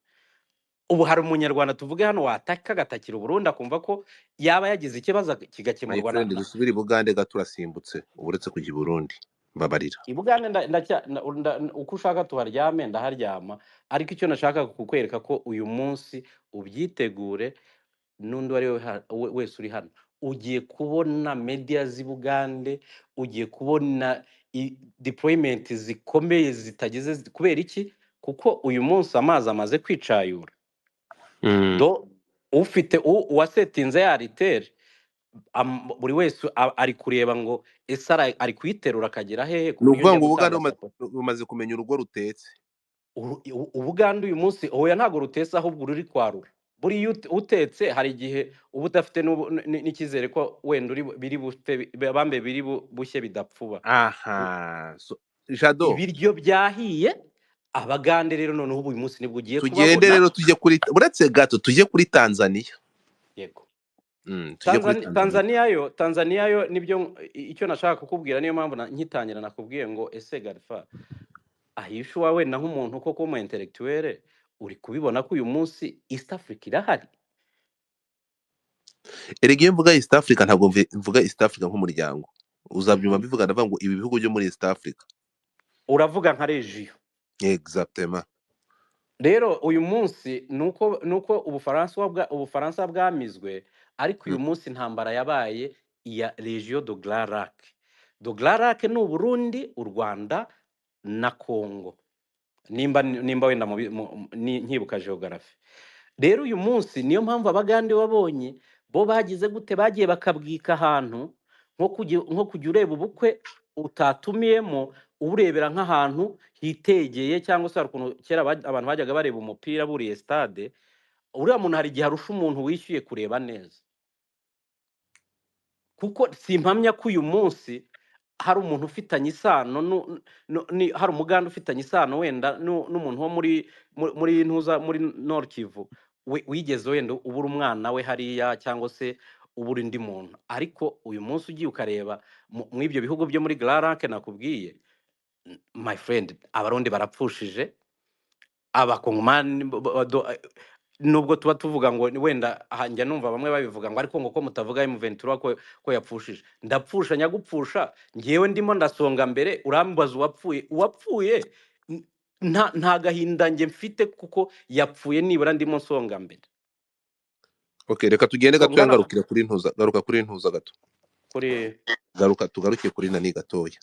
Ubu hari umunyarwanda tuvuge hano wataka agatakira u Burundi akumva ko yaba yagize ikibazo kigakemurwa na dusubire Bugande gaturasimbutse uburetse kujya i Burundi. Mbabarira. Ibugande uko ushaka tuharyame ndaharyama, ariko icyo nashaka kukwereka ko uyu munsi ubyitegure, n'undi wari wese uri hano ugiye kubona media z'i Bugande, ugiye kubona deployment zikomeye zitageze. Kubera iki? Kuko uyu munsi amazi amaze kwicayura. Ufite uwasetinze ya ritere, buri wese ari kureba ngo ese ari kwiterura akagera hehe. Nuvuga ngo Ubugande bumaze kumenya urugo rutetse. Ubugande uyu munsi oya ntago rutetse, ahubwo ruri kwarura. buri utetse hari igihe uba udafite n'icyizere ko wenda biri bufite bambe biri bushye bidapfuba. aha Jado Ibiryo byahiye abagande rero noneho uyu munsi nibwo ugiye tugende kubabona. rero tujye kuri uretse gato tujye kuri Tanzania. Yego. Tujye kuri Tanzania yo nibyo icyo nashaka kukubwira, niyo mpamvu nkitangira nakubwiye ngo ese Galfa ahishu wawe na nk'umuntu koko mu intellectuel uri kubibona ko uyu munsi East Africa irahari. Erega iyo mvuga East Africa ntabwo mvuga East Africa nk'umuryango, uzabyuma bivuga ndavuga ngo ibi bihugu byo muri East Africa, uravuga nka regio. Exactement. Rero uyu munsi nuko Ubufaransa bwamizwe, ariko uyu munsi intambara yabaye iya Region de Grand Lac. De Grand Lac ni Burundi, u Rwanda na Congo, nimba wenda nkibuka geography. Rero uyu munsi niyo mpamvu abagande wabonye bo bagize gute, bagiye bakabwika ahantu nko kujya ureba ubukwe utatumiyemo, uburebera nk'ahantu hitegeye, cyangwa se hari ukuntu kera abantu bajyaga bareba umupira buriye stade, uriya muntu hari igihe arusha umuntu wishyuye kureba neza, kuko simpamya ko uyu munsi hari umuntu ufitanye isano hari umuganda ufitanye isano wenda n'umuntu wo muri Nord Kivu wigeze wenda ubura umwana we hariya, cyangwa se ubura indi muntu. Ariko uyu munsi ugiye ukareba mu ibyo bihugu byo muri Grand Lac nakubwiye, my friend, abarundi barapfushije, abakongomani nubwo tuba tuvuga ngo wenda njya numva bamwe babivuga ngo ariko ngo ko mutavuga M23 ko yapfushije. Ndapfusha nyagupfusha ngewe ndimo ndasonga mbere, urambaza uwapfuye nta gahinda nge mfite kuko yapfuye nibura ndimo nsonga mbere. Okay, reka tugende gato yangarukira kuri ntuza, garuka kuri ntuza gato, tugaruke kuri nani gatoya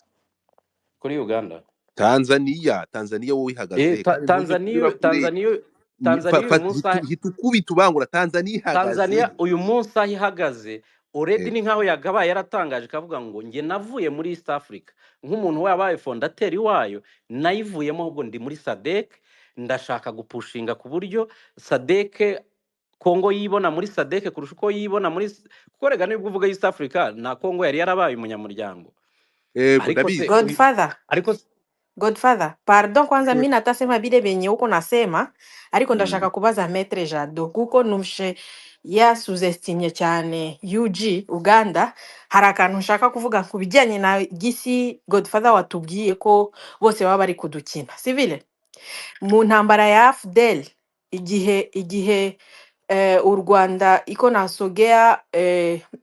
kuri Uganda. Tanzania wowe ihagaze Tanzania hitukubita ubangura Tanzania ihagaze. Tanzania uyu munsi aho ihagaze already ni nkaho yagabaye yaratangaje kavuga ngo nge navuye muri East Africa nk'umuntu wabaye fondateri wayo, nayivuyemo ahubwo ndi muri SADC, ndashaka gupushinga ku buryo SADC Kongo yibona muri SADC kurusha uko yibona muri, kuko rega nibwo uvuga East Africa na Kongo yari yarabaye umunyamuryango. Godfather, pardon kwanza mimi natasema vile venye uko nasema, ariko ndashaka kubaza Maître Jado kuko numshe ya suzestimye cyane UG Uganda. Hari akantu nshaka kuvuga ku bijyanye na gisi Godfather watubwiye ko bose baba bari kudukina sivile mu ntambara ya AFDL, igihe u Rwanda iko nasogea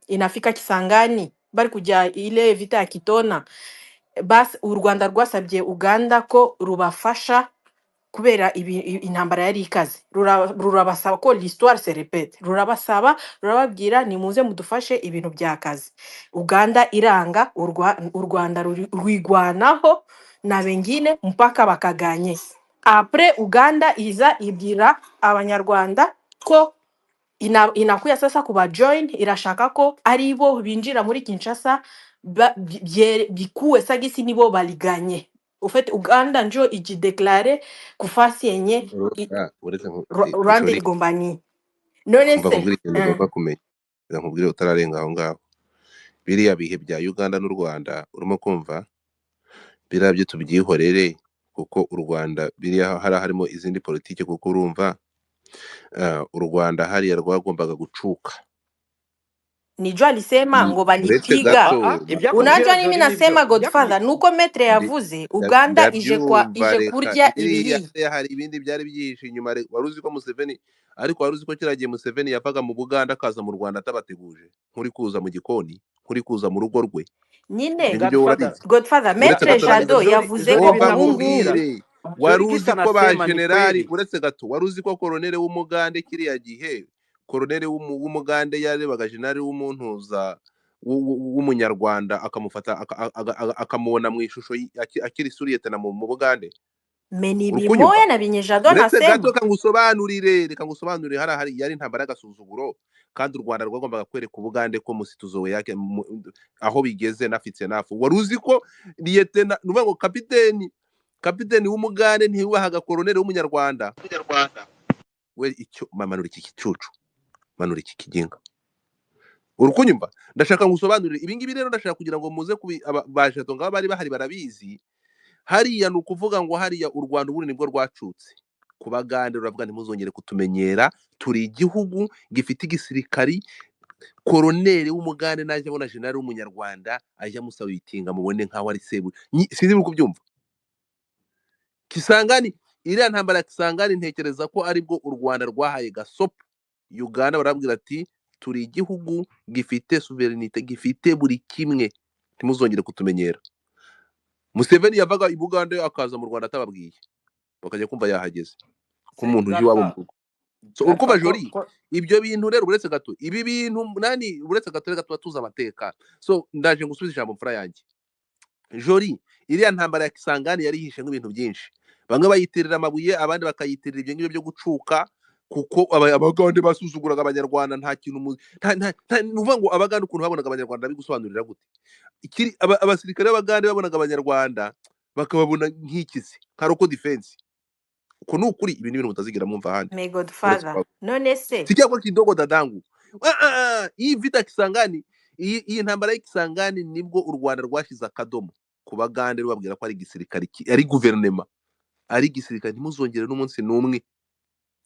inafika Kisangani bari kujya ile vita ya Kitona, bas u Rwanda rwasabye Uganda ko rubafasha kubera intambara yari ikaze, rurabasaba ko l'histoire se répète, rurababwira ni muze mudufashe ibintu byakaze. Uganda iranga, u Rwanda rwigwanaho na bengine mpaka bakaganye. Après Uganda iza ibwira abanyarwanda ko inakuya sasa kuba join, irashaka ko ari bo binjira muri Kinshasa bikuwe sagisi nibo baliganye. Ufite Uganda njo ijideklare kufasi yenye Rwanda igombani. None se nkubwire utararenga aho ngaho, biriya bihe bya Uganda n'u Rwanda urimo kumva, biriya byo tubyihorere kuko u Rwanda biriya harimo izindi politike, kuko urumva u Rwanda hariya rwagombaga gucuka. Nijua alisema ngo balipiga. Unajua nini nasema Godfather, nuko metre yavuze Uganda ije kurya ibihi. Hari ibindi byari byihishe inyuma. Waruzi ko Museveni, ariko waruzi ko kiragiye Museveni yavaga mu Buganda akaza mu Rwanda atabateguje, nkuri kuza mu gikoni, nkuri kuza mu rugo rwe nyine. Godfather Metre Jado yavuze ko ubungubu waruzi ko ba generali, uretse gato waruzi ko koloneli w'umugande kiriya gihe, koloneli w'umugande yarebaga generali w'umuntuza w'umunyarwanda akamufata akamubona mu ishusho akiri suriyete na mu Bugande. Meni bimoya na binyejado nasema. Reka ngusobanurire hari yari intambara y'agasuzuguro, kandi u Rwanda rwagombaga kwereka Ubugande ko musituzo yake aho bigeze nafitse nafu. Waruzi ko liyetena nuvuga kapiteni w'umugande ntiyubahaga koloneli w'umunyarwanda. we icyo manura iki kicucu, manura iki kiginga. Urukunyumva ndashaka ngusobanurire ibi ngibi rero, ndashaka kugira ngo muze baje ngaba bari bahari barabizi. Hariya ni ukuvuga ngo hariya u Rwanda ubundi nibwo rwacutse kubagande, ruravuga ntimuzongere kutumenyera, turi igihugu gifite igisirikari. Koroneri w'umugande naje abona generali w'umunyarwanda ajya musaba ibitinga mubone nkaho ari sebu, sinzi muri kubyumva. Kisangani, iriya ntambara ya Kisangani ntekereza ko aribwo u Rwanda rwahaye gasopo Uganda, barabwira ati turi igihugu gifite sovereignite, gifite buri kimwe, ntimuzongere kutumenyera. Museveni yavaga i Bugande akaza mu Rwanda atababwiye, bakajya kumva yahageze nk'umuntu uje iwabo mu rugo. So urukuba Jori, ibyo bintu rero uretse gato, ibi bintu nani uretse gato reka tuba tuzi amateka. So ndaje ngusubiza ijambo mfura yanjye. Jori, iriya ntambara ya Kisangani yari yihishe nk'ibintu byinshi. Bamwe bayitirira amabuye, abandi bakayitirira ibyo ngibyo byo gucuka, kuko abagande basuzuguraga abanyarwanda. Nta kintu nuvuga ngo abagande ukuntu babonaga abanyarwanda bigusobanurira gute. Ikiri abasirikare b'abagande babonaga abanyarwanda bakababona nk'ikizi nka Roko Defense. Uko ni ukuri, ibi ni ibintu mutazigira mwumva ahandi. My Godfather, none se Sikia kwa kidogo dadangu. Hii vita Kisangani, iyi ntambara y'Ikisangani nibwo u Rwanda rwashize akadomo ku bagande rubabwira ko ari gisirikari, ari guverinema, ari gisirikari, ntimuzongere n'umunsi n'umwe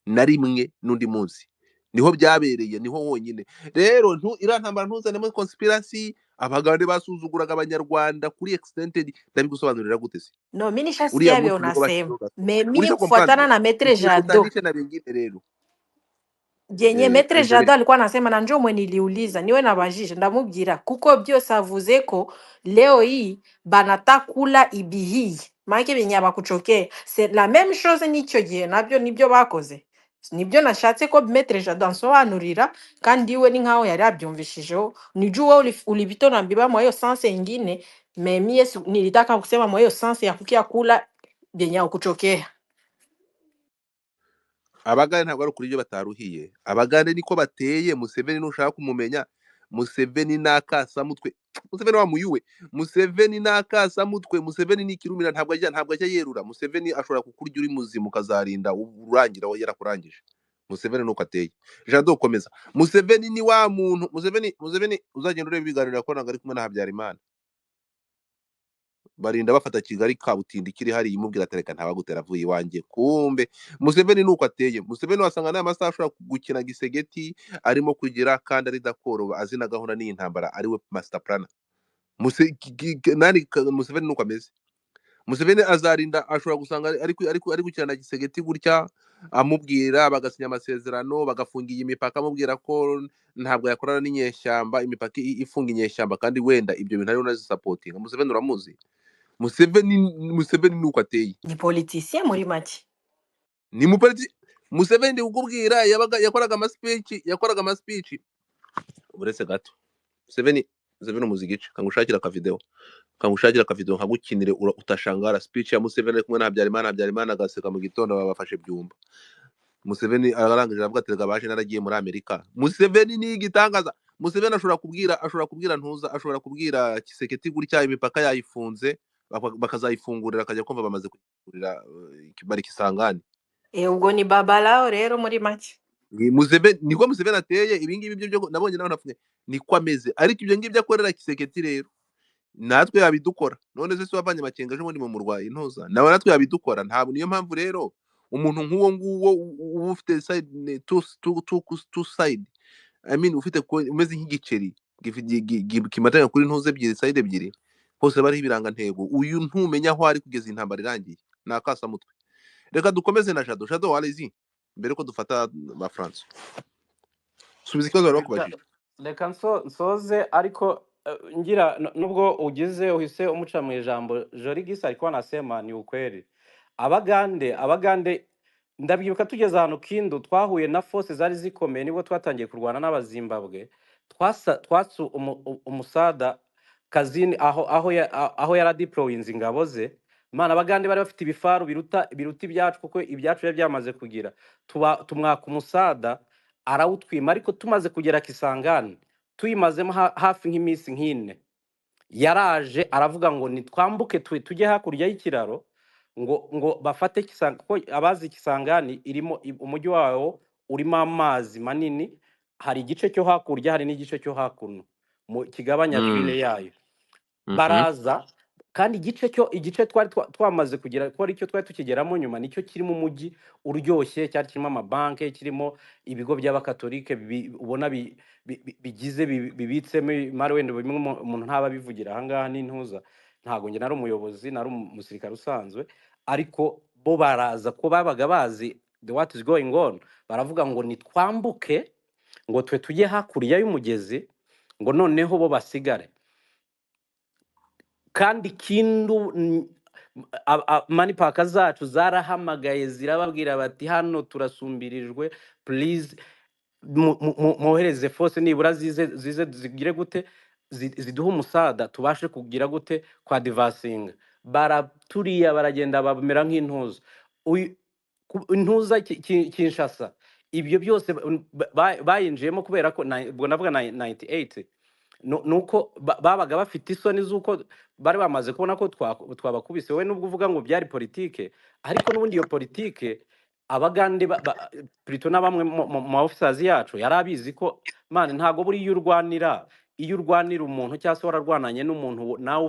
na rimwe n'undi munsi. Niho byabereye, niho honyine. Rero iriya ntambara ntuzanemo conspiracy, abagande basuzuguraga abanyarwanda kuri extended. Ndabigusobanurira gute se? no, mimi nishasikia vile unasema. Mimi Ulisha kufuatana na Metre Jado. na wengine rero. Jenye Metre Jado alikuwa anasema na njoo mwe niliuliza niwe na bajije ndamubwira kuko byose avuze ko leo hii banatakula ibihi maana benye bakuchokea c'est la même chose n'icyo gihe nabyo nibyo bakoze, nibyo nashatse ko Metre Jado ansobanurira kandi we ni nkaho yari abyumvishijeho. Nijua ulipitona mbiba mwa hiyo sense ingine, mimi nilitaka kusema mwa hiyo sense ya kukia kula benye kuchokea. Abagande ntabwo ari ukuri ibyo bataruhiye. Abagande niko bateye. Museveni nushaka kumumenya, Museveni nakasamutwe, Museveni wa muyuwe, Museveni nakasamutwe, Museveni ni kirumira, ntabwo ajya yerura. Museveni ashobora kukurya uri muzima ukazarinda urangira yarakurangije. Museveni nuko ateye. Jado komeza. Museveni ni wa muntu, Museveni uzagenda ureba ibiganiro ko nanga ari kumwe na Habyarimana, barinda bafata Kigali Kabutindi kiri hari imubwira atereka ntabagutera avuye iwanjye. Kumbe Museveni nuko ateye. Museveni wasanga naye amasaha ashobora gukina gisegeti arimo kugira kandi ari dakoro azi na gahunda n'iyi ntambara ari we master planner. Museveni nuko ameze. Museveni azarinda ashobora gusanga ari gukina na gisegeti gutya, amubwira bagasinya amasezerano, bagafungiye imipaka, amubwira ko ntabwo yakorana n'inyeshyamba, imipaka ifunga inyeshyamba kandi wenda ibyo bintu ari unazisupport. Museveni uramuzi. Museveni nuko ateye. Ni politicien muri make. Ni mupolitiki. Museveni ukubwira yakoraga ama speech. Uretse gato. Museveni umuzigice kangushakira ka video. Nkagukinire utashangara speech ya Museveni kumwe na Habyarimana agaseka mu gitondo babafashe byumba. Museveni ararangije avuga ati gabaje naragiye muri Amerika. Museveni ni igitangaza. Museveni ashobora kubwira ntuza, ashobora kubwira Kiseketi gutya imipaka yayifunze, bakazayifungurira akajya kumva bamaze kugurira bari Kisangani. Ubwo ni babalao rero muri make. Museveni niko Museveni ateye. Ibingibi byo nabonye nawe nafunye niko ameze, ariko ibyo ngibyo akorera Kiseketi rero natwe yabidukora. None se wavanye makenga ejo muri mu murwayi ntuza, nawe natwe yabidukora. Ntabwo niyo mpamvu rero umuntu nk'uwo nguwo ufite side two side, I mean ufite umeze nk'igiceri kimatanya kuri ntuze ebyiri, side ebyiri, hose bari ibiranga ntego. Uyu ntumenya aho ari kugeza intambara irangiye, nakasa mutwe. Reka dukomeze na Jado walizi mbere ko dufata ba France. Subiza ikibazo bari bakubajije. Reka nsoze ariko ngira nubwo ugize uhise umuca mu ijambo. Jorigis alikuwa anasema ni ukweli. Abagande ndabyibuka tugeze ahantu Kindu twahuye na force zari zikomeye nibwo twatangiye kurwana n'abazimbabwe. Twatsu umusada kazini aho yara deployinze ingabo ze. Mana abagande bari bafite ibifaru biruta ibyacu kuko ibyacu yari byamaze kugira. Tumwaka umusada arawutwima, ariko tumaze kugera Kisangani tuyimazemo hafi nk'iminsi nk'ine, yaraje aravuga ngo nitwambuke tujye hakurya y'ikiraro ngo bafate Kisangani, ko abazi Kisangani irimo umujyi wawo urimo amazi manini, hari igice cyo hakurya hari n'igice cyo hakuno kigabanya ville yayo. Baraza kandi igice twari twamaze kugira ko aricyo twari tukigeramo nyuma, nicyo kirimo umujyi uryoshye, cyari kirimo amabanke, kirimo ibigo by'abakatolike ubona bigize bibitsemo imari, wenda bimwe umuntu ntaba bivugira ahangaha n'intuza, ntago nge nari umuyobozi, nari umusirikare usanzwe, ariko bo baraza ko babaga bazi what is going on, baravuga ngo nitwambuke ngo twe tujye hakurya y'umugezi, ngo noneho bo basigare. Kandi kindu mani paka zacu zarahamagaye zirababwira bati hano turasumbirijwe, please mohereze force nibura zize zigire gute, ziduha umusada tubashe kugira gute kwa divasinga. Baraturiya baragenda bamera nk'intuza, intuza Kinshasa. Ibyo byose bayinjiyemo kubera ko ubwo navuga 98 nuko babaga bafite isoni z'uko bari bamaze kubona ko twabakubise. We nubwo uvuga ngo byari politike, ariko n'ubundi iyo politike abagande plutôt na bamwe mu officers yacu yarabizi ko man ntago buri iyo urwanira umuntu cyangwa se wararwananye n'umuntu nawe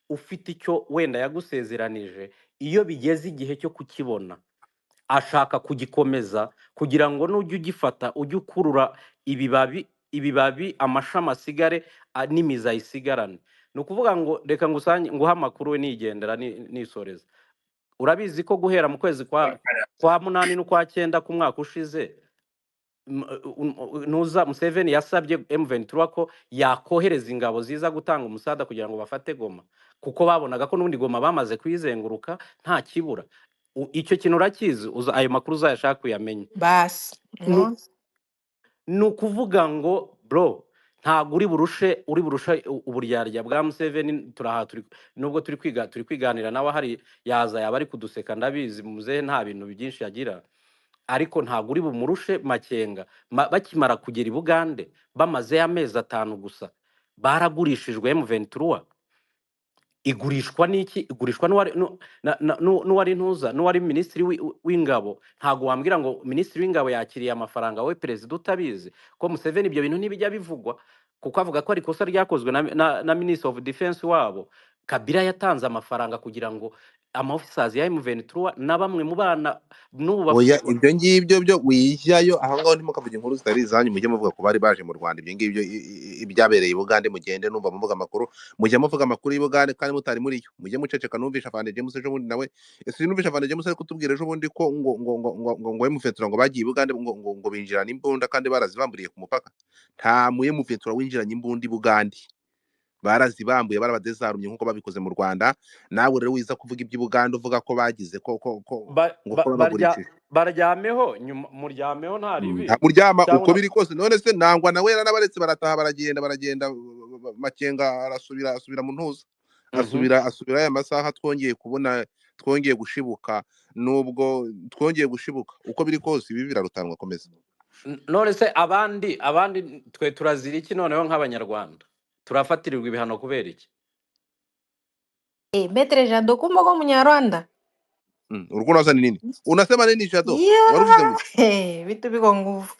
ufite icyo wenda yagusezeranije, iyo bigeze igihe cyo kukibona ashaka kugikomeza kugira ngo nujye ugifata ujye ukurura ibibabi amashami asigare n'imizi ayisigarane. Ni ukuvuga ngo reka nguha amakuru we nigendera nisoreza. Urabizi ko guhera mu kwezi kwa 8 n'ukwa 9 ku mwaka ushize nuza Museveni yasabye M23 ko yakohereza ingabo ziza gutanga umusada kugira ngo bafate Goma, kuko babonaga ko n'ubundi Goma bamaze kuyizenguruka nta kibura. Icyo kintu urakizi, ayo makuru uzayashaka kuyamenya basi. Ni ukuvuga ngo bro, ntabwo uri burushe uburyarya bwa Museveni. Nubwo turi kwiganira nawe hari yaza yaba ari kuduseka, ndabizi muzehe nta bintu byinshi yagira, ariko ntabwo uri bumurushe makenga. Bakimara kugera i Bugande bamaze amezi 5 gusa baragurishijwe M23. Igurishwa n'iki? Igurishwa n'uwari ntuza, n'uwari minisitiri w'ingabo. Ntago wambwira ngo minisitiri w'ingabo yakiriye amafaranga we perezida utabizi ko Museveni ibyo bintu ntibijya bivugwa, kuko avuga ko ari kosa ryakozwe na Minister of Defense wabo. Kabila yatanze amafaranga kugira ngo ama-officers ya M23 na bamwe mu bana oya ibyo ngibyo byo wijyayo aho ngaho ntimukavuge inkuru zitari izanyu, mujye muvuga ko bari baje mu Rwanda. Ibyo ngibyo ibyabereye i Bugande mugende numva muvuga amakuru, mujye muvuga amakuru y'I Bugande kandi mutari muri yo. Mujye muceceka. Numvisha Afande James ejo bundi, nawe numvisha Afande James ari kutubwira ejo bundi ko ngo M23 ngo bagiye i Bugande ngo binjirana imbunda kandi barazibamburiye ku mupaka. Nta M23 winjiranye imbunda i Bugande, barazibambuye barabadezarumye nkuko babikoze mu Rwanda. Nawe rero wiza kuvuga iby'i Bugande uvuga ko bagize ko baryameho muryameho ntaribi muryama uko biri kose. None se nangwa nawe yarabaretse barataha baragenda makenga asubira mu ntuza, asubira aya masaha twongeye gushibuka. Nubwo twongeye gushibuka uko biri kose ibi birarutanwa komeza. None se abandi twe turazira iki noneho nk'abanyarwanda? Turafatirirwa ibihano kubera iki? Metre Jado kumbe ko Munyarwanda. Uriko unaza ni nini? Unasema nini Jado? Waruvuze ngo vitu biko nguvu.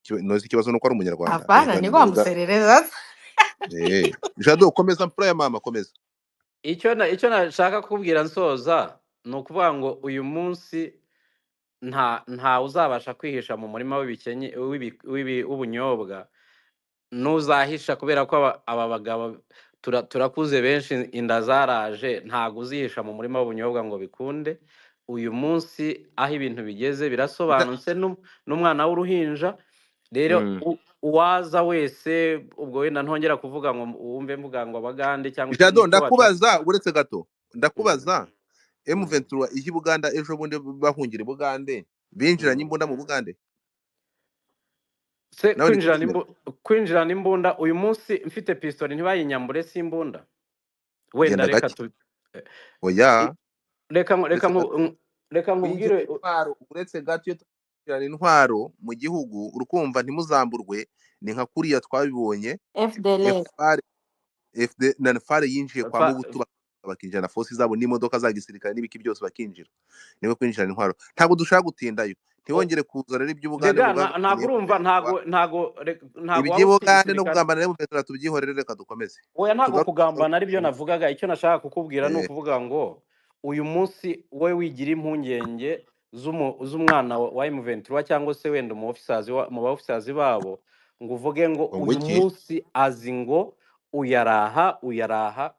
Nozi kibazo nuko ari Umunyarwanda. Hapana, niko amuserereza. Jado komeza mpura ya mama komeza. Icyo nashaka kubwira nsoza ni ukuvuga ngo uyu munsi nta uzabasha kwihisha mu murima w'ibikenye w'ubunyobwa. Nuzahisha kubera ko aba bagabo turakuze benshi, inda zaraje, ntago uzihisha mu murima w'ubunyobwa ngo bikunde. Uyu munsi aho ibintu bigeze birasobanutse, n'umwana w'uruhinja. Rero uwaza wese ubwo wenda ntongera kuvuga ngo wumve mvuga ngo Abagande cyangwa Jado, ndakubaza uretse gato, ndakubaza M23 iki Buganda ejo bundi bahungira i Bugande binjiranye imbunda mu Bugande? Se kwinjirana imbunda uyu munsi mfite pistol ntibayinyambure si imbunda wenda. Reka oya reka nkubwire uretse gato iyo twinjirana intwaro mu gihugu urukumva ntimuzamburwe. Ni nka kuriya twabibonye FD na FARE yinjiye kwa Mobutu bakinjira na force zabo n'imodoka za gisirikare n'ibiki byose bakinjira niwe kwinjirana intwaro ntabwo dushaka gutindayo ntiwongere kuza rero iby'Ubugande Dega n'Ubugande ntabwo urumva ntago wari ufite iby'Ubugande no igisirikare. kugambana rero Petero tubyihorere reka dukomeze Oya ntabwo tugaruke kugambana ari byo navugaga, icyo nashaka kukubwira ni eh, ukuvuga ngo uyu munsi we wigira impungenge z'umwana wa M23 cyangwa se wenda mu officers babo ngo uvuge ngo ngo uyu iki munsi azi ngo uyaraha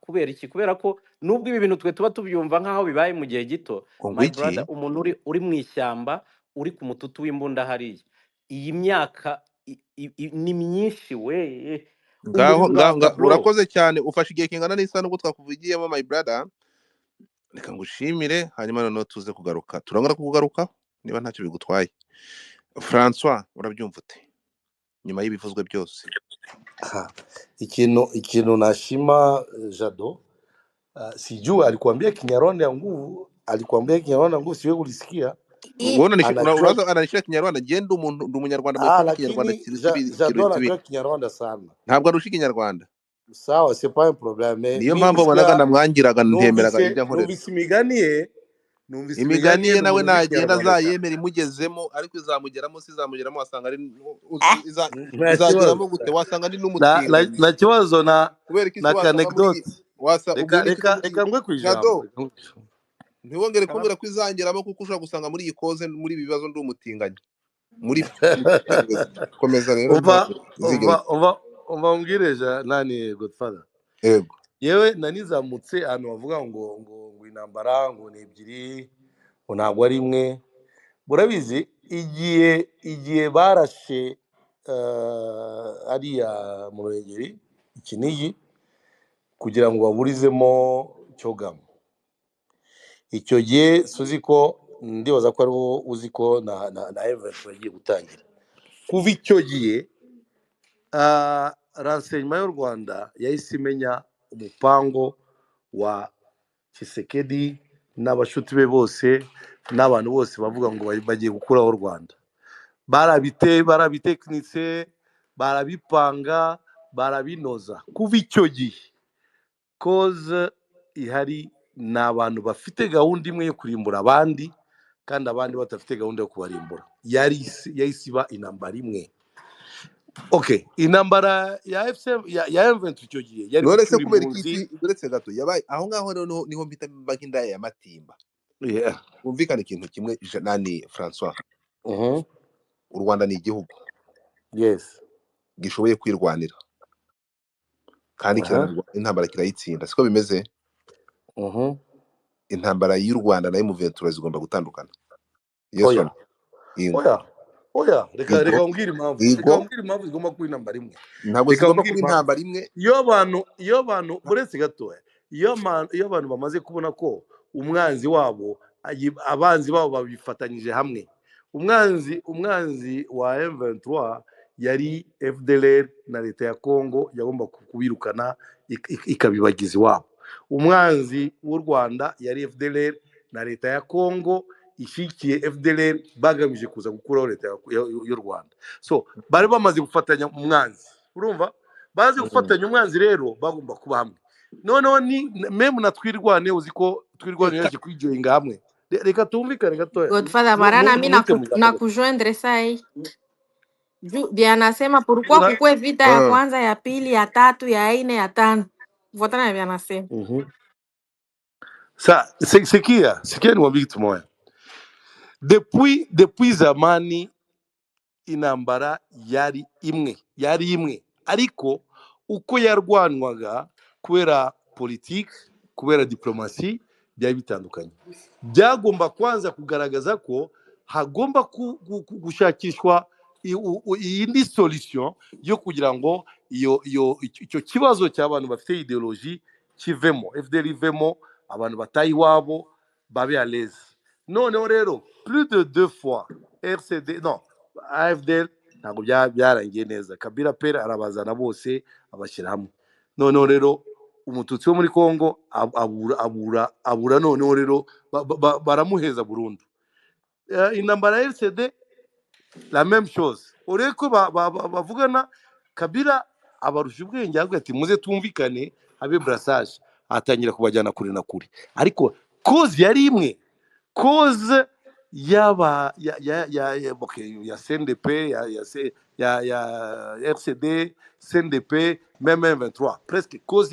kubera iki? Kubera ko nubwo ibi bintu twe tuba tubyumva nk'aho bibaye mu gihe gito, ngo my iki brother, umuntu uri mu ishyamba uri ku mututu w'imbunda hariya, iyi myaka ni myinshi we. ngaho Umurungaga bro. urakoze cyane ufashe igihe kingana n'isa n'ubwo twakuvugiyemo my brother reka ngushimire hanyuma noneho tuze kugaruka turangora kugaruka niba ntacyo bigutwaye. François urabyumva ute nyuma y'ibivuzwe byose? Ikintu nashima Jado, sijui alikuambia Kinyarwanda ya nguvu, siwe ulisikia? Uraza anashira Kinyarwanda genda umuntu ndumunyarwanda mu Kinyarwanda Jado anajua Kinyarwanda sana. Ntabwo arushi Kinyarwanda. Sawa, c'est pas un problème. Niyo mpamvu bonaga ndamwangiraga ntemberaga ibyo nkorera. Numvise imiganiye nawe nagenda azayemera imugezemo ariko izamugeramo wasanga ari izageramo gute wasanga ari n'umutinganyi na kibazo na anecdote reka ngwe kwijambo ntiwongere kumbwira ko izangeramo kuko ushobora gusanga muri iyi koze muri ibi bibazo ndi umutinganyi muri komeza rero umbwireje nani Godfather yego yewe nanizamutse ahantu bavuga ngo intambara ngo ni ebyiri ngo ntabwo ari imwe. Murabizi igihe barashe ariya mu Ruhengeri Kinigi kugira ngo baburizemo Cyogamo, icyo gihe suzi ko ndibaza ko ari uzi ko na event bagiye gutangira. Kuva icyo gihe renseignement y'u Rwanda yahise imenya umupango wa Tshisekedi n'abashuti be bose n'abantu bose bavuga ngo bagiye gukuraho u Rwanda. Barabitekinitse, barabipanga, barabinoza. Kuva icyo gihe cause ihari ni abantu bafite gahunda imwe yo kurimbura abandi kandi abandi batafite gahunda yo kubarimbura. Yahise iba intambara imwe. Okay, intambara ya FCM ya M23 icyo gihe yari uretse kubera iki uretse gato yabaye aho ngaho rero niho mbita mbagindaya ya Matimba. Umvikana ikintu kimwe nani François. U Rwanda ni igihugu yes gishoboye kwirwanira kandi intambara kirayitsinda siko bimeze. Intambara y'u Rwanda na M23 zigomba gutandukana. Yes. Oya reka umbwire impamvu igomba kuba intambara imwe. Ntabwo zigomba kuba intambara imwe. Iyo abantu uretse gatoya iyo abantu bamaze kubona ko umwanzi wabo abanzi babo babifatanyije hamwe, umwanzi wa M23 yari FDLR na leta ya Kongo yagomba kubirukana ikabibagiza iwabo. Umwanzi w'u Rwanda yari FDLR na leta ya Kongo ishikiye FDLR bagamije kuza gukuraho leta y'u Rwanda. So bari bamaze gufatanya umwanzi, urumva baze gufatanya umwanzi rero bagomba kuba hamwe. Noneho ni meme na twirwane uziko twirwane yaje kwijoyinga hamwe. Reka tumvikane gatoya. Godfather Marana mimi na kujoindre sai. Bianasema pourquoi kukue vita ya kwanza ya pili ya tatu ya ine ya tano. Votana bianasema. Sikia niwaambie kitu moja. Depuis zamani intambara yari imwe ariko uko yarwanwaga kubera politique kubera diplomasi byari bitandukanye. Byagomba kwanza kugaragaza ko hagomba gushakishwa indi solution yo kugira ngo icyo kibazo cy'abantu bafite ideologie kivemo, FDL ivemo, abantu batayi wabo babe à l'aise. Noneho rero plus de 2 fois AFDL ntabwo byarangiye neza. Kabila pere arabazana bose abashyira hamwe. Noneho rero umututsi wo muri Kongo abura noneho rero baramuheza burundu. Intambara ya RCD la même chose. Ureko bavugana Kabila abarusha ubwenge avuga ati muze tumvikane habe brassage. atangira kubajyana kure na kure, ariko cause yari imwe, cause ya CNDP ya RCD, CNDP, même M23, presque cause